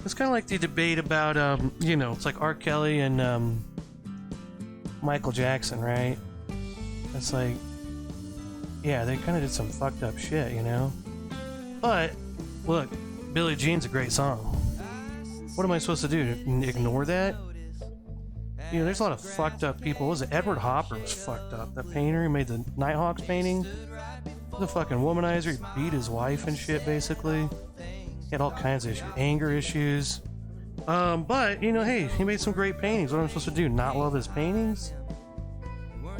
It's kind of like the debate about, you know, it's like R. Kelly and Michael Jackson, right? It's like, yeah, they kind of did some fucked up shit, you know? But, look, Billie Jean's a great song. What am I supposed to do? Ignore that? You know, there's a lot of fucked up people. What was it? Edward Hopper was fucked up. That painter who made the Nighthawks painting. The fucking womanizer. He beat his wife and shit, basically. He had all kinds of issues. Anger issues. But, you know, hey, he made some great paintings. What am I supposed to do? Not love his paintings?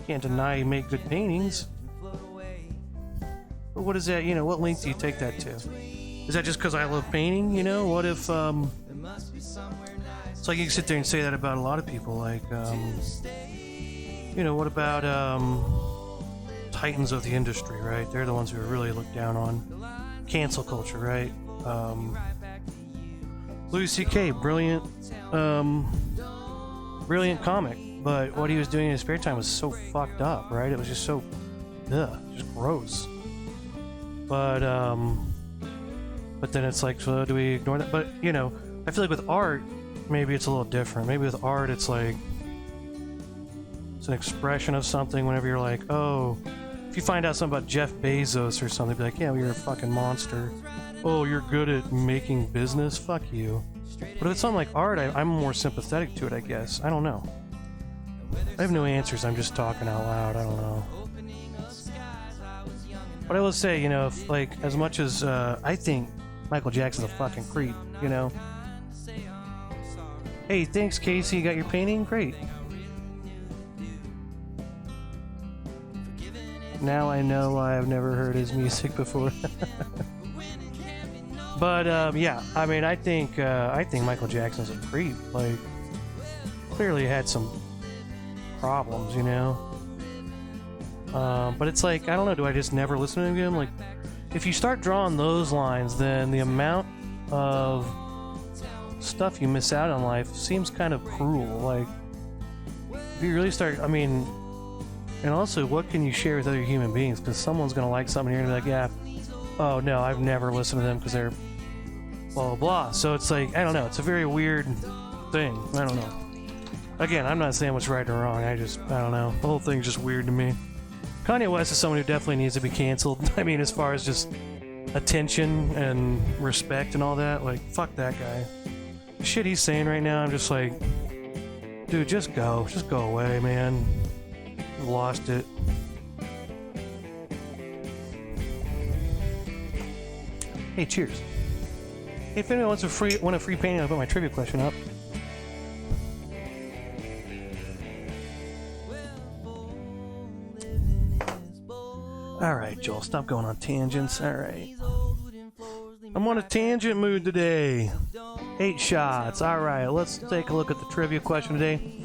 Can't deny he made good paintings. But what is that, you know, what length do you take that to? Is that just because I love painting, you know? What if, it's like you can sit there and say that about a lot of people, like, you know, what about, titans of the industry, right? They're the ones who are really looked down on. Cancel culture, right? Louis C.K., brilliant comic, but what he was doing in his spare time was so fucked up, right? It was just so, just gross. But then it's like, so do we ignore that? But, you know, I feel like with art, maybe it's a little different. Maybe with art, it's like, it's an expression of something. Whenever you're like, oh, if you find out something about Jeff Bezos or something, be like, yeah, well, you're a fucking monster. Oh, you're good at making business? Fuck you. But if it's something like art, I'm more sympathetic to it, I guess. I don't know. I have no answers. I'm just talking out loud. I don't know. But I will say, you know, if, like, as much as I think Michael Jackson's a fucking creep, you know. Hey, thanks, Casey. You got your painting? Great. Now I know why I've never heard his music before. But yeah, I mean, I think Michael Jackson's a creep. Like, clearly had some problems, you know. But it's like, I don't know. Do I just never listen to him? Like, if you start drawing those lines, then the amount of stuff you miss out on life seems kind of cruel. Like, if you really start, I mean, and also, what can you share with other human beings? Because someone's gonna like something here and be like, yeah, oh no, I've never listened to them because they're blah blah blah. So it's like, I don't know. It's a very weird thing. I don't know. Again, I'm not saying what's right or wrong. I don't know. The whole thing's just weird to me. Kanye West is someone who definitely needs to be canceled. I mean, as far as just attention and respect and all that, like, fuck that guy. The shit he's saying right now, I'm just like, dude, just go away, man. You've lost it. Hey, cheers. Hey, if anyone wants a free painting, I'll put my trivia question up. Alright, Joel, stop going on tangents. Alright. I'm on a tangent mood today. 8 shots. Alright, let's take a look at the trivia question today.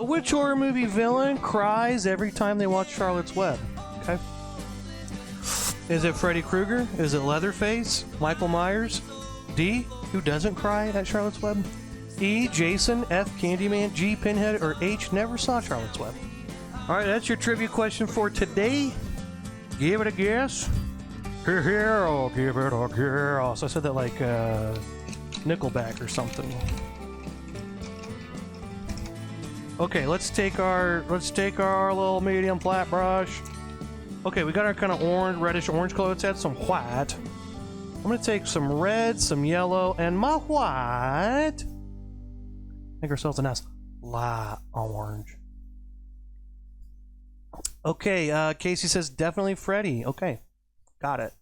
Which horror movie villain cries every time they watch Charlotte's Web? Okay. Is it Freddy Krueger? Is it Leatherface? Michael Myers? D, who doesn't cry at Charlotte's Web? E, Jason? F, Candyman? G, Pinhead? Or H, never saw Charlotte's Web? Alright, that's your trivia question for today. Give it a guess. Give it a guess. I said that like Nickelback or something. Okay, let's take our little medium flat brush. Okay, we got our kind of reddish orange color. Let's add some white. I'm gonna take some red, some yellow, and my white. Make ourselves a nice light orange. Okay, Casey says definitely Freddy. Okay, got it.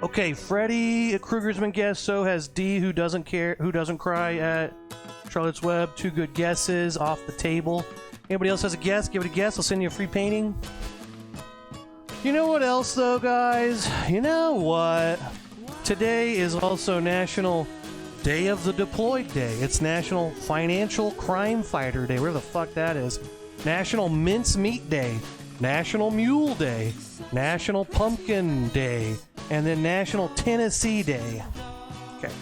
Okay, Freddy Krueger's been guessed. So has D, who doesn't cry at Charlotte's Web. 2 good guesses off the table. Anybody else has a guess? Give it a guess. I'll send you a free painting. You know what else, though, guys? You know what? Today is also National Day of the Deployed Day. It's National Financial Crime Fighter Day, whatever the fuck that is. National Mincemeat Day, National Mule Day, National Pumpkin Day, and then National Tennessee Day. Okay.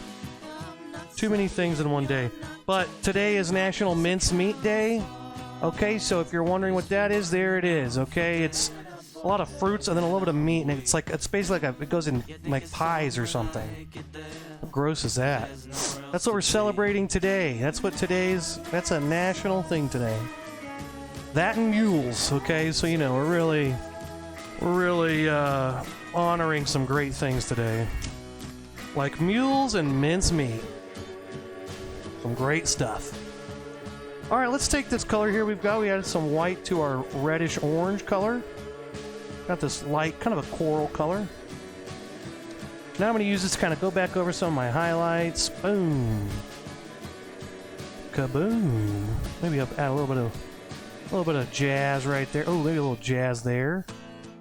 Too many things in one day. But today is National Mincemeat Day. Okay, so if you're wondering what that is, there it is. Okay, it's a lot of fruits and then a little bit of meat, and it's basically like it goes in like pies or something. How gross is that? That's what we're celebrating today. That's a national thing today. That and mules, okay? So, you know, we're really honoring some great things today. Like mules and mincemeat. Some great stuff. Alright, let's take this color here we added some white to our reddish orange color. Got this light, kind of a coral color. Now I'm going to use this to kind of go back over some of my highlights. Boom. Kaboom. Maybe I'll add a little bit of jazz right there. Oh, maybe a little jazz there.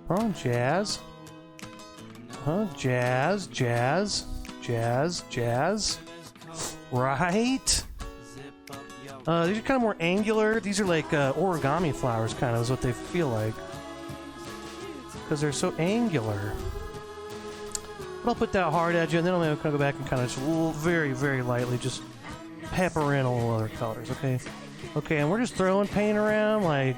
Huh, jazz. Huh, jazz, jazz, jazz, jazz. Right? These are kind of more angular. These are like origami flowers, kind of, is what they feel like. Because they're so angular. But I'll put that hard edge in, then I'm going to go back and kind of just very, very lightly just pepper in all other colors, okay? Okay, and we're just throwing paint around like,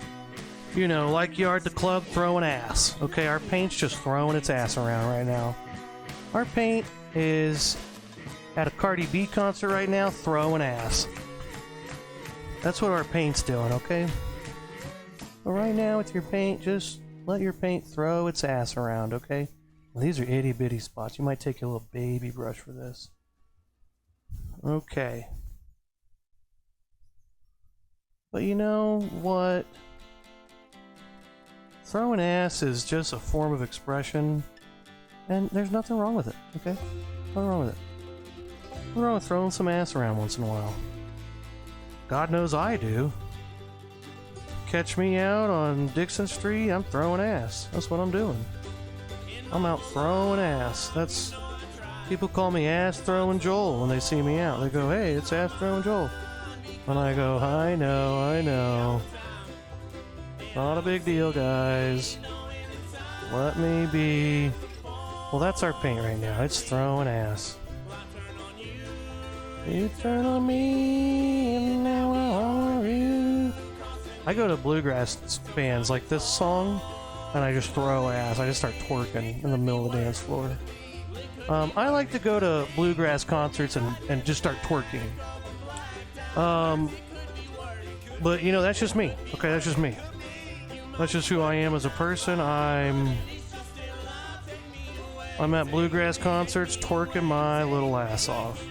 you know, like you are at the club throwing ass. Okay, our paint's just throwing its ass around right now. Our paint is at a Cardi B concert right now, throwing ass. That's what our paint's doing, okay? But right now with your paint, just let your paint throw its ass around, okay? Well, these are itty bitty spots. You might take a little baby brush for this. Okay. But you know what? Throwing ass is just a form of expression, and there's nothing wrong with it, okay? Nothing wrong with it. Nothing wrong with throwing some ass around once in a while. God knows I do. Catch me out on Dixon Street, I'm throwing ass. That's what I'm doing. I'm out throwing ass. That's... People call me Ass Throwing Joel when they see me out. They go, hey, it's Ass Throwing Joel. And I go, I know. Not a big deal, guys. Let me be. Well, that's our paint right now. It's throwing ass. You turn on me, and now I want you. I go to bluegrass bands like this song, and I just throw ass. I just start twerking in the middle of the dance floor. I like to go to bluegrass concerts and just start twerking. But you know, that's just me. Okay, that's just me. That's just who I am as a person. I'm at bluegrass concerts twerking my little ass off.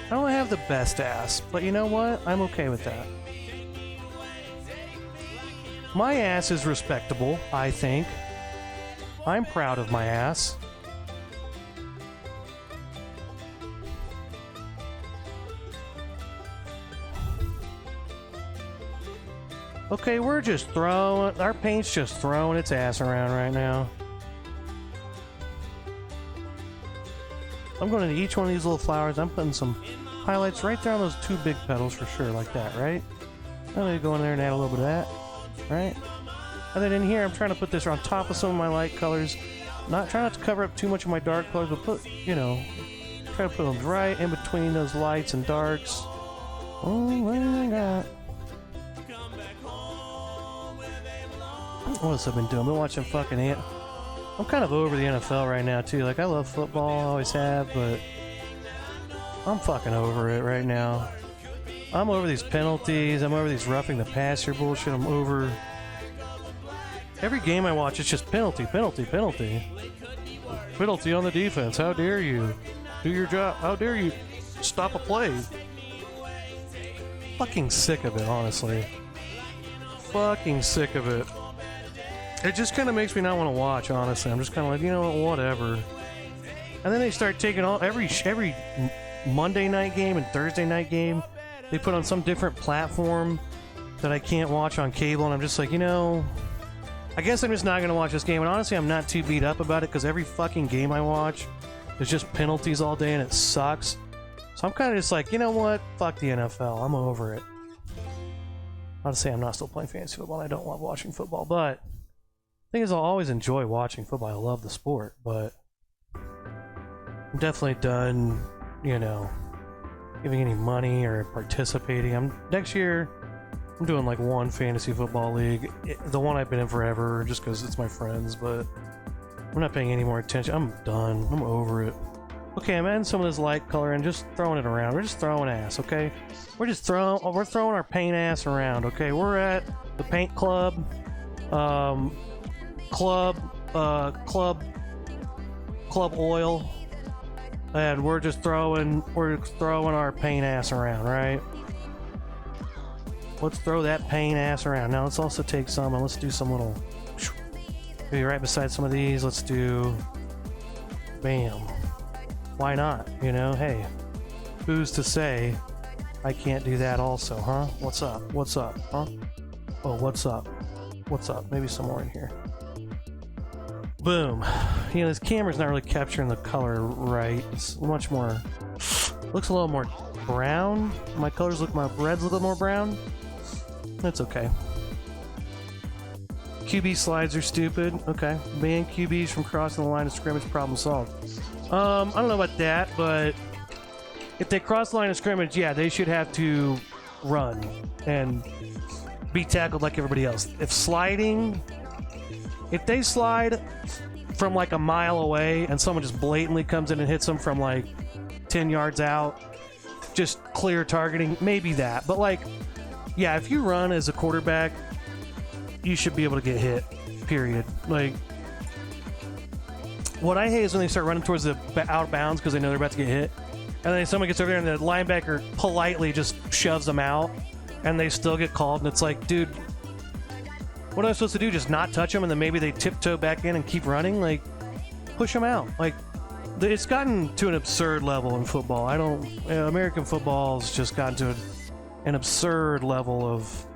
I don't have the best ass, but you know what? I'm okay with that. My ass is respectable, I think. I'm proud of my ass. Okay, we're just throwing... Our paint's just throwing its ass around right now. I'm going into each one of these little flowers. I'm putting some highlights right there on those two big petals for sure, like that, right? I'm going to go in there and add a little bit of that, right? And then in here, I'm trying to put this on top of some of my light colors. Try not to cover up too much of my dark colors, but put, you know, try to put them right in between those lights and darks. Oh, what I got? What else I've been doing? I've been watching fucking Ant. I'm kind of over the NFL right now too. Like, I love football, I always have, but I'm fucking over it right now. I'm over these penalties. I'm over these roughing the passer bullshit. I'm over every game I watch. It's just penalty, penalty, penalty, penalty on the defense. How dare you do your job? How dare you stop a play? Fucking sick of it, honestly. Fucking sick of it. It just kind of makes me not want to watch, honestly. I'm just kind of like, you know what, whatever. And then they start taking all every Monday night game and Thursday night game, they put on some different platform that I can't watch on cable, and I'm just like, you know, I guess I'm just not going to watch this game. And honestly, I'm not too beat up about it because every fucking game I watch is just penalties all day and it sucks. So I'm kind of just like, you know what, fuck the NFL. I'm over it. Not to say I'm not still playing fantasy football and I don't love watching football, but the thing is, I'll always enjoy watching football. I love the sport, but I'm definitely done, you know, giving any money or participating. Next year, I'm doing like one fantasy football league, the one I've been in forever, just because it's my friends, but I'm not paying any more attention. I'm done. I'm over it. Okay, I'm adding some of this light color and just throwing it around. We're just throwing ass, okay? We're throwing our paint ass around, okay? We're at the paint club. Club oil, and we're throwing our paint ass around, right? Let's throw that paint ass around. Now let's also take some and let's do some little, maybe right beside some of these. Let's do, bam. Why not? You know, hey, who's to say I can't do that also, huh? What's up? What's up, huh? Oh, what's up? What's up? Maybe some more in here. Boom. You know, this camera's not really capturing the color right. It's much more... Looks a little more brown. My colors look... My reds look a little more brown. That's okay. QB slides are stupid. Okay. Ban QBs from crossing the line of scrimmage. Problem solved. I don't know about that, but... If they cross the line of scrimmage, yeah, they should have to run and be tackled like everybody else. If they slide from like a mile away and someone just blatantly comes in and hits them from like 10 yards out, just clear targeting, maybe that. But like, yeah, if you run as a quarterback, you should be able to get hit, period. Like, what I hate is when they start running towards the out of bounds because they know they're about to get hit. And then someone gets over there and the linebacker politely just shoves them out. and they still get called, and it's like, dude, what am I supposed to do? Just not touch them, and then maybe they tiptoe back in and keep running? Like, push them out. Like, it's gotten to an absurd level in football. American football's just gotten to an absurd level of,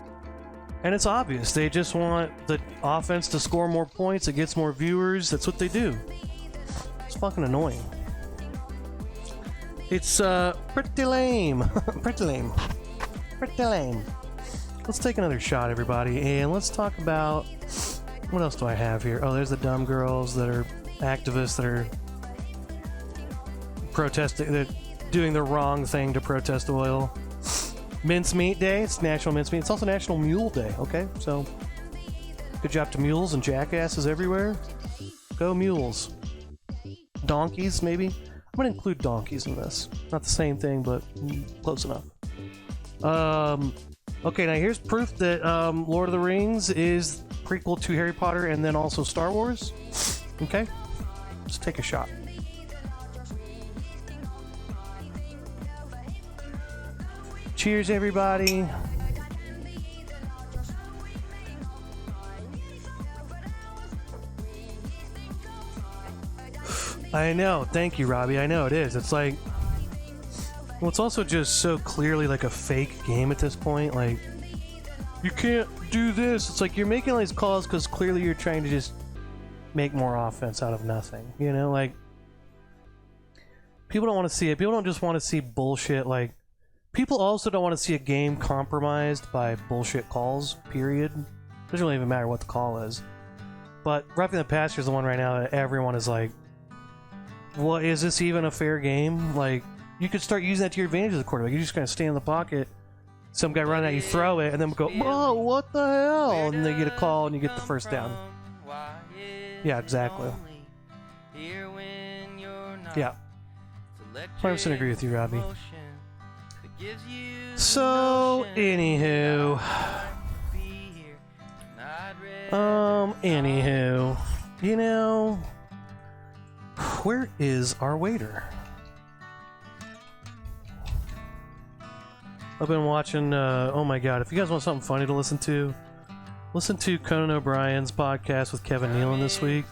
and it's obvious. They just want the offense to score more points. It gets more viewers. That's what they do. It's fucking annoying. It's pretty lame. Pretty lame. Pretty lame. Let's take another shot, everybody, and let's talk about, what else do I have here? Oh, there's the dumb girls that are activists that are protesting, they're doing the wrong thing to protest oil. Mincemeat Day, it's National Mincemeat. It's also National Mule Day, okay? So, good job to mules and jackasses everywhere. Go mules. Donkeys, maybe? I'm gonna include donkeys in this. Not the same thing, but close enough. Okay, now here's proof that Lord of the Rings is prequel to Harry Potter and then also Star Wars. Okay? Let's take a shot. Cheers, everybody. I know. Thank you, Robbie. I know it is. It's like, well, it's also just so clearly like a fake game at this point. Like, you can't do this. It's like you're making all these calls because clearly you're trying to just make more offense out of nothing. You know, like, people don't want to see it. People don't just want to see bullshit. Like, people also don't want to see a game compromised by bullshit calls, period. Doesn't really even matter what the call is. But Roughing the Passer is the one right now that everyone is like, well, is this even a fair game? Like, you could start using that to your advantage as a quarterback. You just kind of stay in the pocket, some guy running at you, throw it, and then go, oh, what the hell? And they get a call and you get the first down. Yeah, exactly. Yeah. 100% agree with you, Robbie. So, anywho. You know, where is our waiter? I've been watching, oh my god, if you guys want something funny to listen to Conan O'Brien's podcast with Kevin Nealon this week.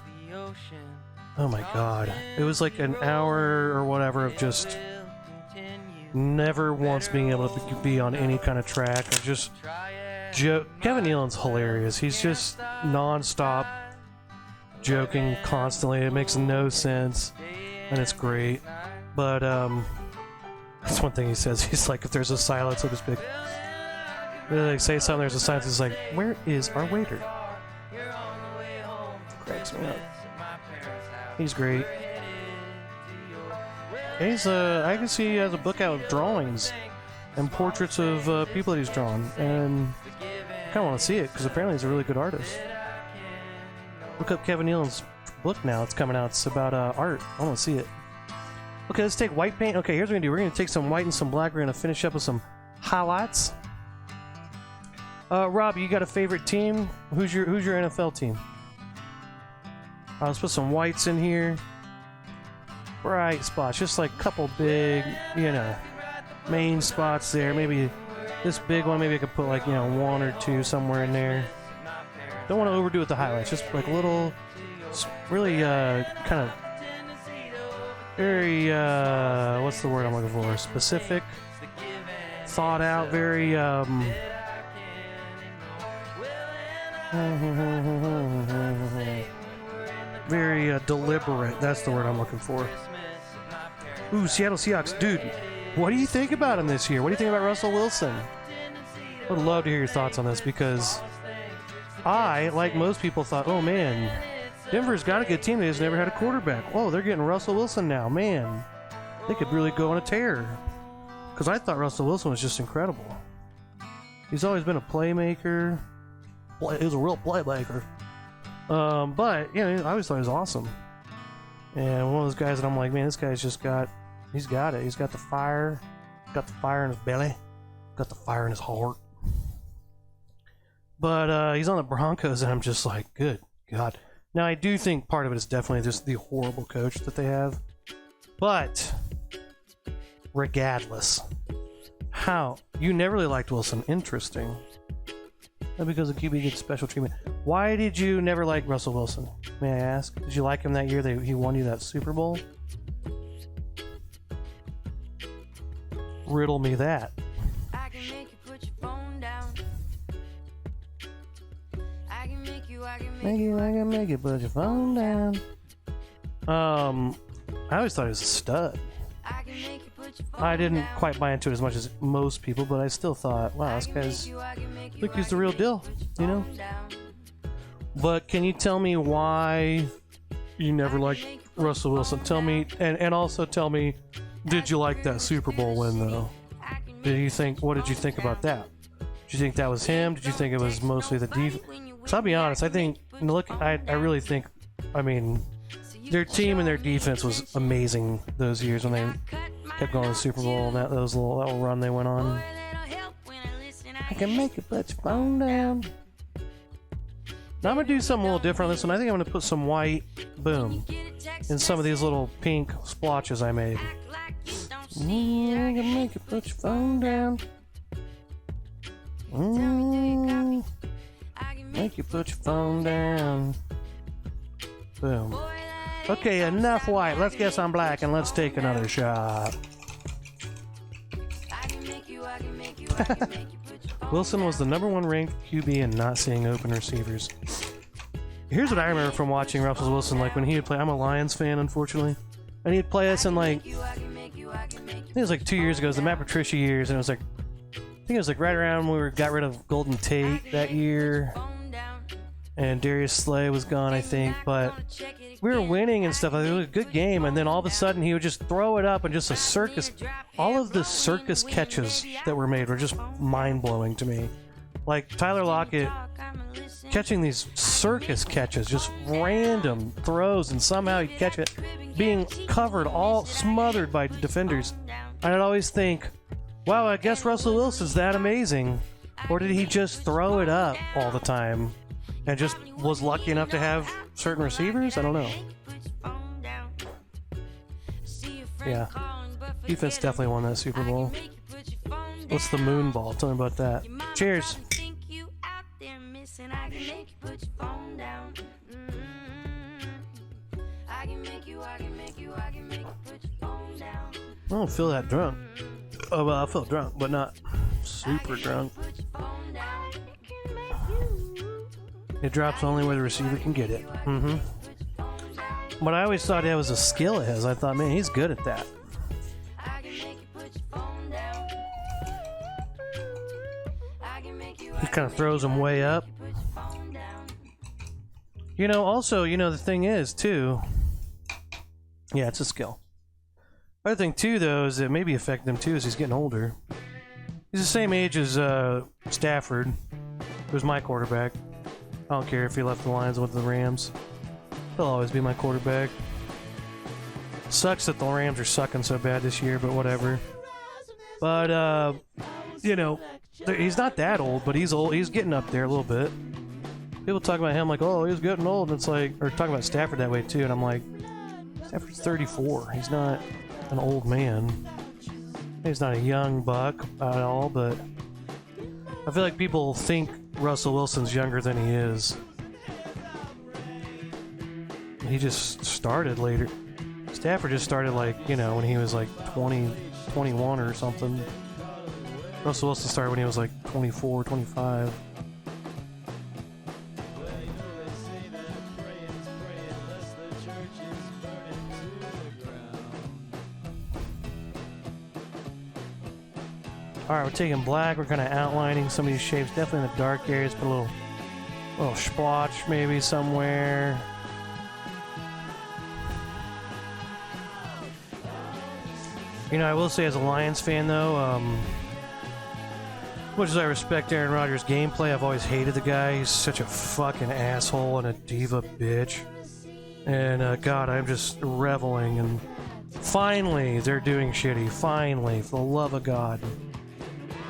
Oh my god. It was like an hour or whatever of just never once being able to be on any kind of track or just joke. Kevin Nealon's hilarious. He's just non-stop joking constantly. It makes no sense and it's great. But that's one thing he says. He's like, if there's a silence, he'll just be like, say something, there's a silence. He's like, where is our waiter? Cracks me up. He's great. He's I can see he has a book out of drawings and portraits of people that he's drawn, and I kind of want to see it because apparently he's a really good artist. Look up Kevin Nealon's book now. It's coming out. It's about art. I want to see it. Okay, let's take white paint. Okay, here's what we're gonna do. We're gonna take some white and some black. We're gonna finish up with some highlights. Rob, you got a favorite team? Who's your NFL team? Let's put some whites in here. Bright spots, just like a couple big, you know, main spots there. Maybe this big one, maybe I could put like, you know, one or two somewhere in there. Don't want to overdo it with the highlights, just like a little, really kind of very, what's the word I'm looking for? Specific, thought out, very, very deliberate. That's the word I'm looking for. Ooh, Seattle Seahawks. Dude, what do you think about him this year? What do you think about Russell Wilson? I would love to hear your thoughts on this because I, like most people, thought, oh man, Denver's got a good team. They just never had a quarterback. Oh, they're getting Russell Wilson now. Man, they could really go on a tear. Because I thought Russell Wilson was just incredible. He's always been a playmaker. He was a real playmaker. But, you know, I always thought he was awesome. And one of those guys that I'm like, man, this guy's just got, he's got it. He's got the fire. Got the fire in his belly. Got the fire in his heart. But he's on the Broncos, and I'm just like, good God. Now, I do think part of it is definitely just the horrible coach that they have. But, regardless, How? You never really liked Wilson. Interesting. Not because the QB gets special treatment. Why did you never like Russell Wilson? May I ask? Did you like him that year he won you that Super Bowl? Riddle me that. I can make you put your phone down. I can make you, I can make you put your phone down. I always thought he was a stud. I can make you put your phone I didn't down. quite buy into it as much as most people, but I still thought, wow, this guy's look, he's the real deal, you know? But can you tell me why you never liked Russell Wilson? Tell me, and also tell me, did you like that Super Bowl win though? What did you think about that? Did you think that was him? Did you think it was mostly the defense? So I'll be honest, I think, I really think, I mean, their team and their defense was amazing those years when they kept going to the Super Bowl and that little run they went on. I can make it, put your phone down. Now I'm gonna do something a little different on this one. I think I'm gonna put some white, boom, in some of these little pink splotches I made. I can make it, put your phone down. Make you put your phone down. Boom. Okay, enough white. Let's get some black and let's take another shot. Wilson was the #1 ranked QB in not seeing open receivers. Here's what I remember from watching Russell Wilson, like when he would play. I'm a Lions fan, unfortunately, and he'd play us in like, I think it was like 2 years ago. It was the Matt Patricia years, and it was like, I think it was like right around when we got rid of Golden Tate that year, and Darius Slay was gone, I think. But we were winning and stuff. It was a good game, and then all of a sudden he would just throw it up and just a circus. All of the circus catches that were made were just mind-blowing to me. Like Tyler Lockett catching these circus catches, just random throws, and somehow he'd catch it, being covered, all smothered by defenders. And I'd always think, wow, I guess Russell Wilson's that amazing. Or did he just throw it up all the time and just was lucky enough to have certain receivers? I don't know. Yeah. Defense definitely won that Super Bowl. What's the moon ball? Tell me about that. Cheers. I don't feel that drunk. Oh, well, I feel drunk, but not super drunk. It drops only where the receiver can get it. But I always thought that was a skill of his. I thought, man, he's good at that. He kind of throws them way up. You know, also, you know, the thing is, too... Yeah, it's a skill. Other thing, too, though, is that maybe affecting him, too, as he's getting older. He's the same age as Stafford, who's my quarterback. I don't care if he left the Lions with the Rams. He'll always be my quarterback. Sucks that the Rams are sucking so bad this year, but whatever. But, you know, he's not that old, but he's old. He's getting up there a little bit. People talk about him like, oh, he's getting old. And it's like, or talk about Stafford that way, too. And I'm like, Stafford's 34. He's not an old man. He's not a young buck at all, but I feel like people think Russell Wilson's younger than he is. He just started later. Stafford just started like, you know, when he was like 20, 21 or something. Russell Wilson started when he was like 24, 25. Alright, we're taking black, we're kind of outlining some of these shapes, definitely in the dark areas, put a little splotch maybe somewhere. You know, I will say as a Lions fan though, much as I respect Aaron Rodgers' gameplay, I've always hated the guy. He's such a fucking asshole and a diva bitch. And God, I'm just reveling, and finally they're doing shitty. Finally, for the love of God.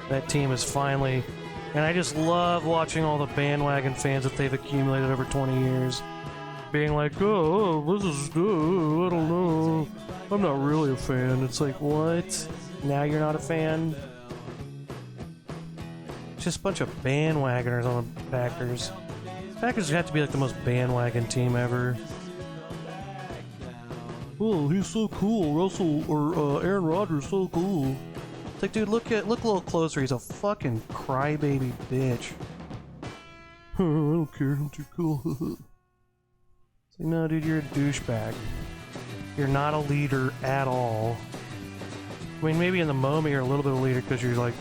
That team is finally, and I just love watching all the bandwagon fans that they've accumulated over 20 years being like, oh, this is good, I don't know, I'm not really a fan. It's like, what? Now you're not a fan? just a bunch of bandwagoners on the Packers. Packers have to be like the most bandwagon team ever. Oh, he's so cool. Russell or Aaron Rodgers, so cool. It's like, dude, look a little closer. He's a fucking crybaby bitch. I don't care. I'm too cool. It's like, no, dude, you're a douchebag. You're not a leader at all. I mean, maybe in the moment you're a little bit of a leader because you're like,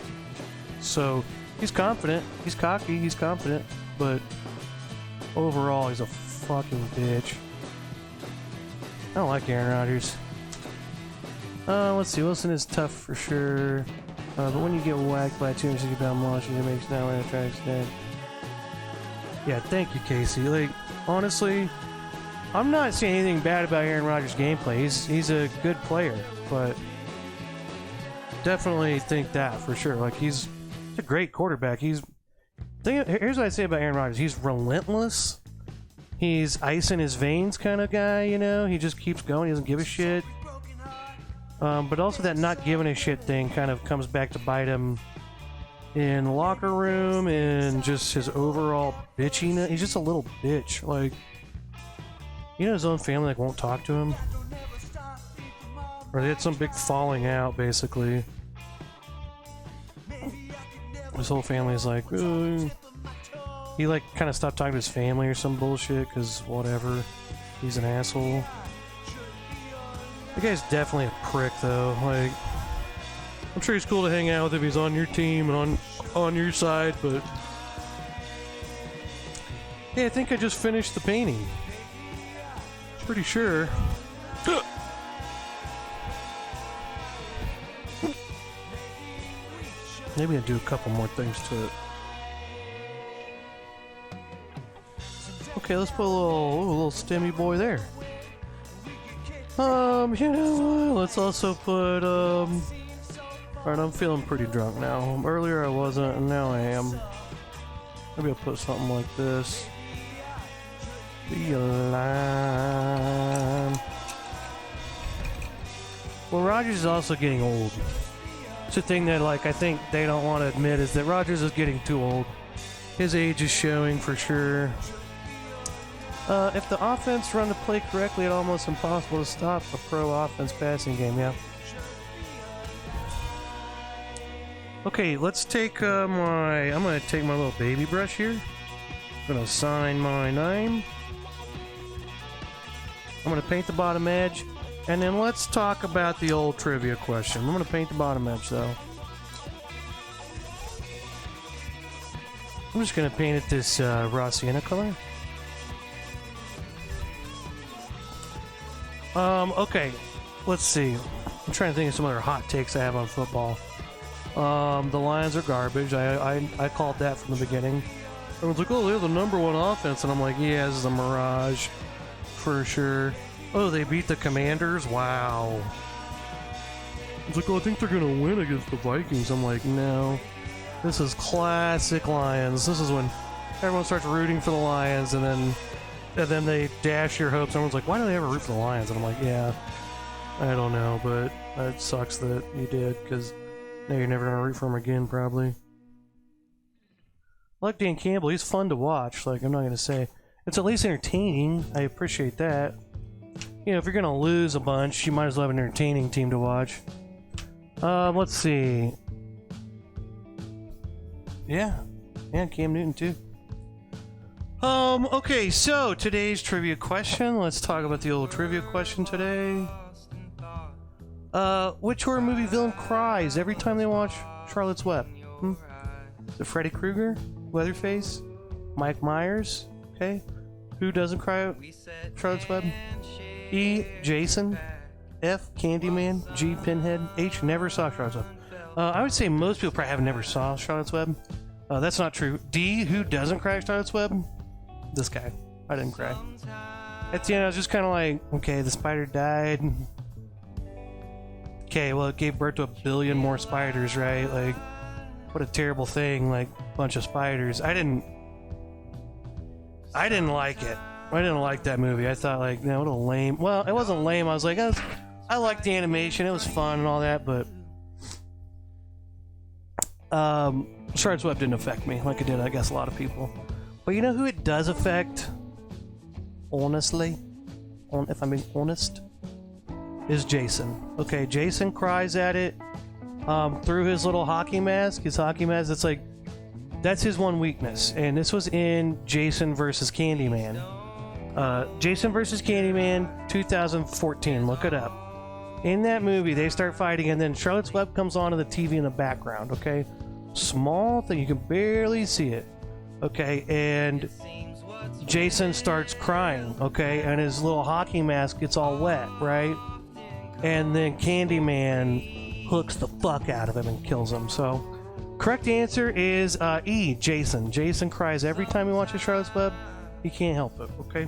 so he's confident, he's cocky, he's confident, but overall he's a fucking bitch. I don't like Aaron Rodgers. Let's see, Wilson is tough for sure, but when you get whacked by a 260-pound monster, it makes now an attractive stand. Yeah, thank you, Casey. Like, honestly, I'm not saying anything bad about Aaron Rodgers' gameplay. He's a good player, but definitely think that for sure. Like, he's a great quarterback. Here's what I say about Aaron Rodgers. He's relentless. He's ice in his veins kind of guy, you know? He just keeps going. He doesn't give a shit. But also that not giving a shit thing kind of comes back to bite him in the locker room and just his overall bitchiness. He's just a little bitch. Like, you know, his own family like won't talk to him? Or they had some big falling out, basically. His whole family's like, he like kind of stopped talking to his family or some bullshit because whatever, he's an asshole. The guy's definitely a prick though. Like, I'm sure he's cool to hang out with if he's on your team and on your side, but hey, I think I just finished the painting. Pretty sure. Maybe I'll do a couple more things to it. Okay, let's put a little stemmy boy there. You know, let's also put, alright, I'm feeling pretty drunk now. Earlier I wasn't, and now I am. Maybe I'll put something like this. Be a line. Well, Rodgers is also getting old. It's a thing that, like, I think they don't want to admit is that Rodgers is getting too old. His age is showing for sure. If the offense run the play correctly, it's almost impossible to stop a pro offense passing game, yeah. Okay, let's take I'm gonna take my little baby brush here. I'm gonna sign my name. I'm gonna paint the bottom edge. And then let's talk about the old trivia question. I'm gonna paint the bottom edge though. I'm just gonna paint it this raw sienna color. Okay, let's see. I'm trying to think of some other hot takes I have on football. The Lions are garbage. I called that from the beginning. Everyone's like, oh, they're the #1 offense, and I'm like, yeah, this is a mirage for sure. Oh, they beat the Commanders? Wow. It's like, oh, I think they're gonna win against the Vikings. I'm like, no. This is classic Lions. This is when everyone starts rooting for the Lions, and then they dash your hopes. Everyone's like, why do they ever root for the Lions? And I'm like, yeah, I don't know, but it sucks that you did, because now you're never gonna root for them again, probably. I like Dan Campbell. He's fun to watch. Like, I'm not gonna say it's at least entertaining. I appreciate that. You know, if you're gonna lose a bunch, you might as well have an entertaining team to watch. Let's see. Yeah, Cam Newton too. Okay, so today's trivia question. Let's talk about the old trivia question today. Which horror movie villain cries every time they watch Charlotte's Web? Is it Freddy Krueger, Leatherface, Mike Myers? Okay. Who doesn't cry at Charlotte's Web? E. Jason. F. Candyman. G. Pinhead. H. Never saw Charlotte's Web. I would say most people probably have never saw Charlotte's Web. That's not true. D. Who doesn't cry at Charlotte's Web? This guy. I didn't cry. At the end, I was just kind of like, okay, the spider died. Okay, well, it gave birth to 1 billion more spiders, right? Like, what a terrible thing, like, bunch of spiders. I didn't like it. I didn't like that movie. I thought, like, no, what a lame... Well, it wasn't lame. I was like, I liked the animation. It was fun and all that, but... Charlotte's Web didn't affect me like it did, I guess, a lot of people. But you know who it does affect? Honestly, if I'm being honest, is Jason. Okay, Jason cries at it through his little hockey mask. His hockey mask, it's like, that's his one weakness. And this was in Jason versus Candyman. Jason versus Candyman 2014. Look it up. In that movie, they start fighting, and then Charlotte's Web comes on to the TV in the background, okay? Small thing, you can barely see it, okay? And Jason starts crying, okay? And his little hockey mask gets all wet, right? And then Candyman hooks the fuck out of him and kills him. So, correct answer is E, Jason. Jason cries every time he watches Charlotte's Web. He can't help it, okay?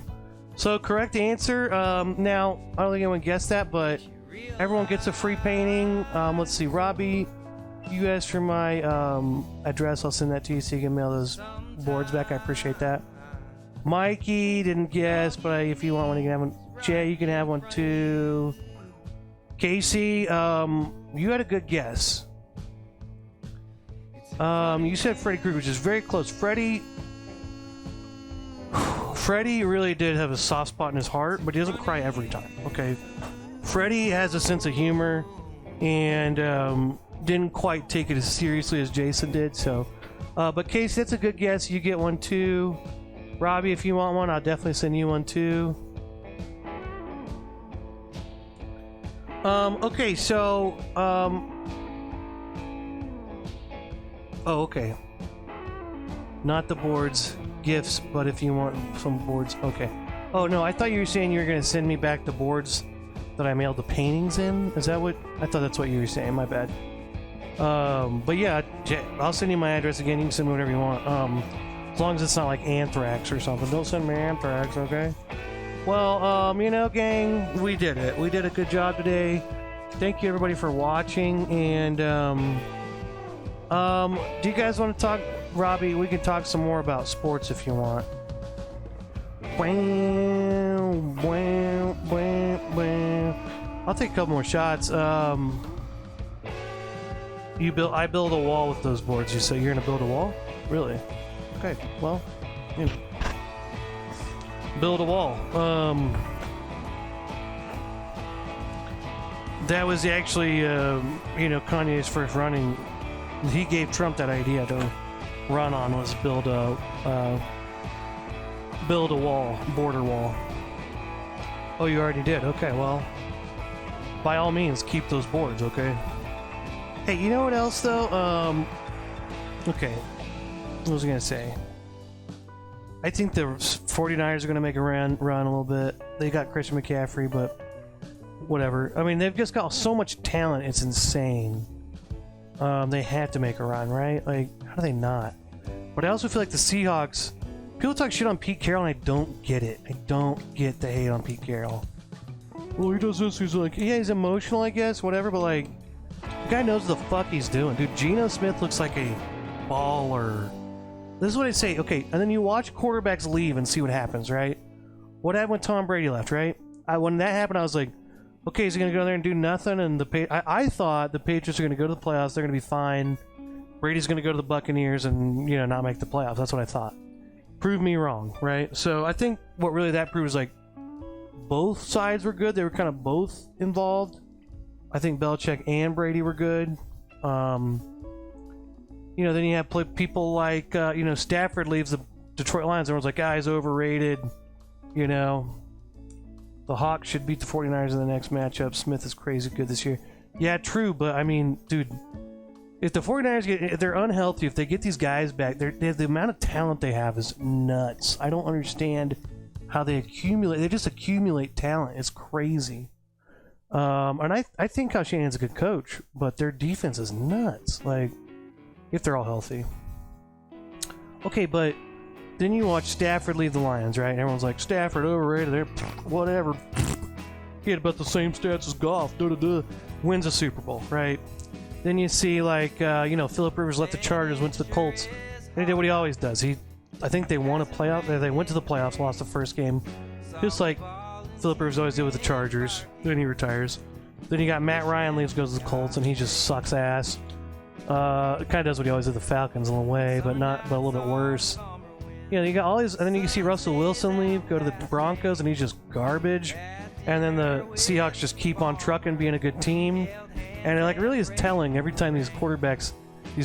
So, correct answer. Now, I don't think anyone guessed that, but everyone gets a free painting. Let's see, Robbie, you asked for my address. I'll send that to you so you can mail those boards back. I appreciate that. Mikey didn't guess, but if you want one, you can have one. Jay, you can have one too. Casey, you had a good guess. You said Freddy Krueger, which is very close. Freddy really did have a soft spot in his heart, but he doesn't cry every time, okay? Freddy has a sense of humor and didn't quite take it as seriously as Jason did, so... but Casey, that's a good guess. You get one too. Robbie, if you want one, I'll definitely send you one too. Okay, so... Oh, okay. Not the boards, gifts, but if you want some boards, okay. Oh, no, I thought you were saying you were going to send me back the boards that I mailed the paintings in. Is that what? I thought that's what you were saying, my bad. But yeah, I'll send you my address again. You can send me whatever you want. As long as it's not like anthrax or something. Don't send me anthrax, okay? Well, you know, gang, we did it. We did a good job today. Thank you, everybody, for watching. And, do you guys want to talk, Robbie? We can talk some more about sports if you want. I'll take a couple more shots. I build a wall with those boards. You say you're gonna build a wall? Really? Okay. Well, you know, build a wall. That was actually, Kanye's first running. He gave Trump that idea to run on, was build a wall, border wall. Oh, you already did? Okay, well, by all means, keep those boards, okay? Hey, you know what else, though? Okay, what was I gonna say? I think the 49ers are gonna make a run a little bit. They got Christian McCaffrey, but whatever. I mean, they've just got so much talent, it's insane. They have to make a run, right? Like, how do they not? But I also feel like the Seahawks... People talk shit on Pete Carroll, and I don't get it. I don't get the hate on Pete Carroll. Well, he does this, he's like... Yeah, he's emotional, I guess, whatever, but like... The guy knows the fuck he's doing. Dude, Geno Smith looks like a baller. This is what I say. Okay, and then you watch quarterbacks leave and see what happens, right? What happened when Tom Brady left, right? When that happened, I was like... Okay, is he going to go there and do nothing? And I thought the Patriots are going to go to the playoffs. They're going to be fine. Brady's going to go to the Buccaneers and, not make the playoffs. That's what I thought. Prove me wrong, right? So I think what really that proved is like both sides were good. They were kind of both involved. I think Belichick and Brady were good. Then you have people like, Stafford leaves the Detroit Lions. Everyone's like, he's overrated. The Hawks should beat the 49ers in the next matchup. Smith is crazy good this year. Yeah, true, but I mean, dude, if the 49ers if they're unhealthy, if they get these guys back, the amount of talent they have is nuts. I don't understand how they accumulate. They just accumulate talent. It's crazy. And I think Kyle Shanahan's a good coach, but their defense is nuts. Like, if they're all healthy. Okay, but then you watch Stafford leave the Lions, right? And everyone's like, Stafford overrated. They're whatever. He had about the same stats as Goff. Wins a Super Bowl, right? Then you see Phillip Rivers left the Chargers, went to the Colts, and he did what he always does. I think they won a playoff. They went to the playoffs, lost the first game, just like Phillip Rivers always did with the Chargers. Then he retires. Then you got Matt Ryan leaves, goes to the Colts, and he just sucks ass. It kind of does what he always did the Falcons in a way, but a little bit worse. You know, you got all these, and then you see Russell Wilson leave, go to the Broncos, and he's just garbage. And then the Seahawks just keep on trucking, being a good team. And it like really is telling every time these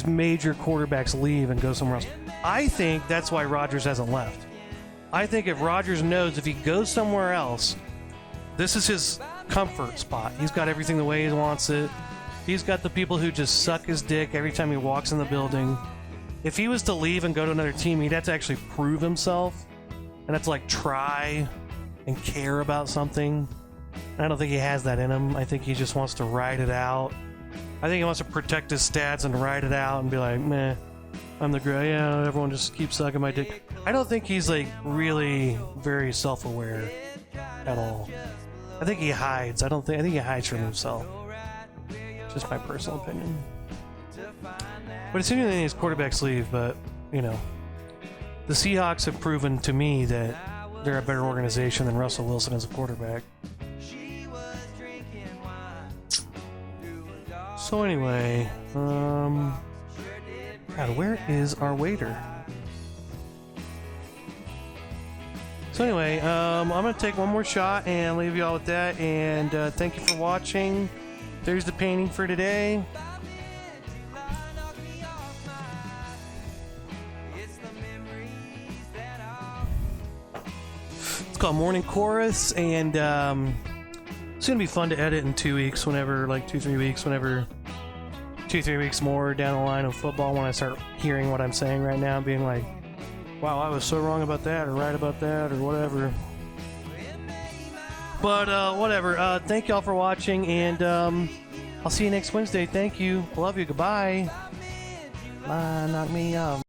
major quarterbacks leave and go somewhere else. I think that's why Rodgers hasn't left. I think if Rodgers knows if he goes somewhere else, this is his comfort spot. He's got everything the way he wants it. He's got the people who just suck his dick every time he walks in the building. If he was to leave and go to another team, he'd have to actually prove himself. And have to like try and care about something. And I don't think he has that in him. I think he just wants to ride it out. I think he wants to protect his stats and ride it out and be like, meh, I'm the great. Yeah, everyone just keeps sucking my dick. I don't think he's like really very self-aware at all. I think he hides. I think he hides from himself. Just my personal opinion. But it's interesting these quarterbacks leave, but you know, the Seahawks have proven to me that they're a better organization than Russell Wilson as a quarterback. So anyway, God, where is our waiter? So anyway, I'm gonna take one more shot and leave you all with that. And thank you for watching. There's the painting for today. It's called Morning Chorus, and it's gonna be fun to edit in 2 weeks, whenever, like 2-3 weeks, whenever 2-3 weeks more down the line of football, when I start hearing what I'm saying right now, being like, wow, I was so wrong about that, or right about that, or whatever. But whatever. Thank y'all for watching, and I'll see you next Wednesday. Thank you. Love you. Goodbye. Bye. Knock me off.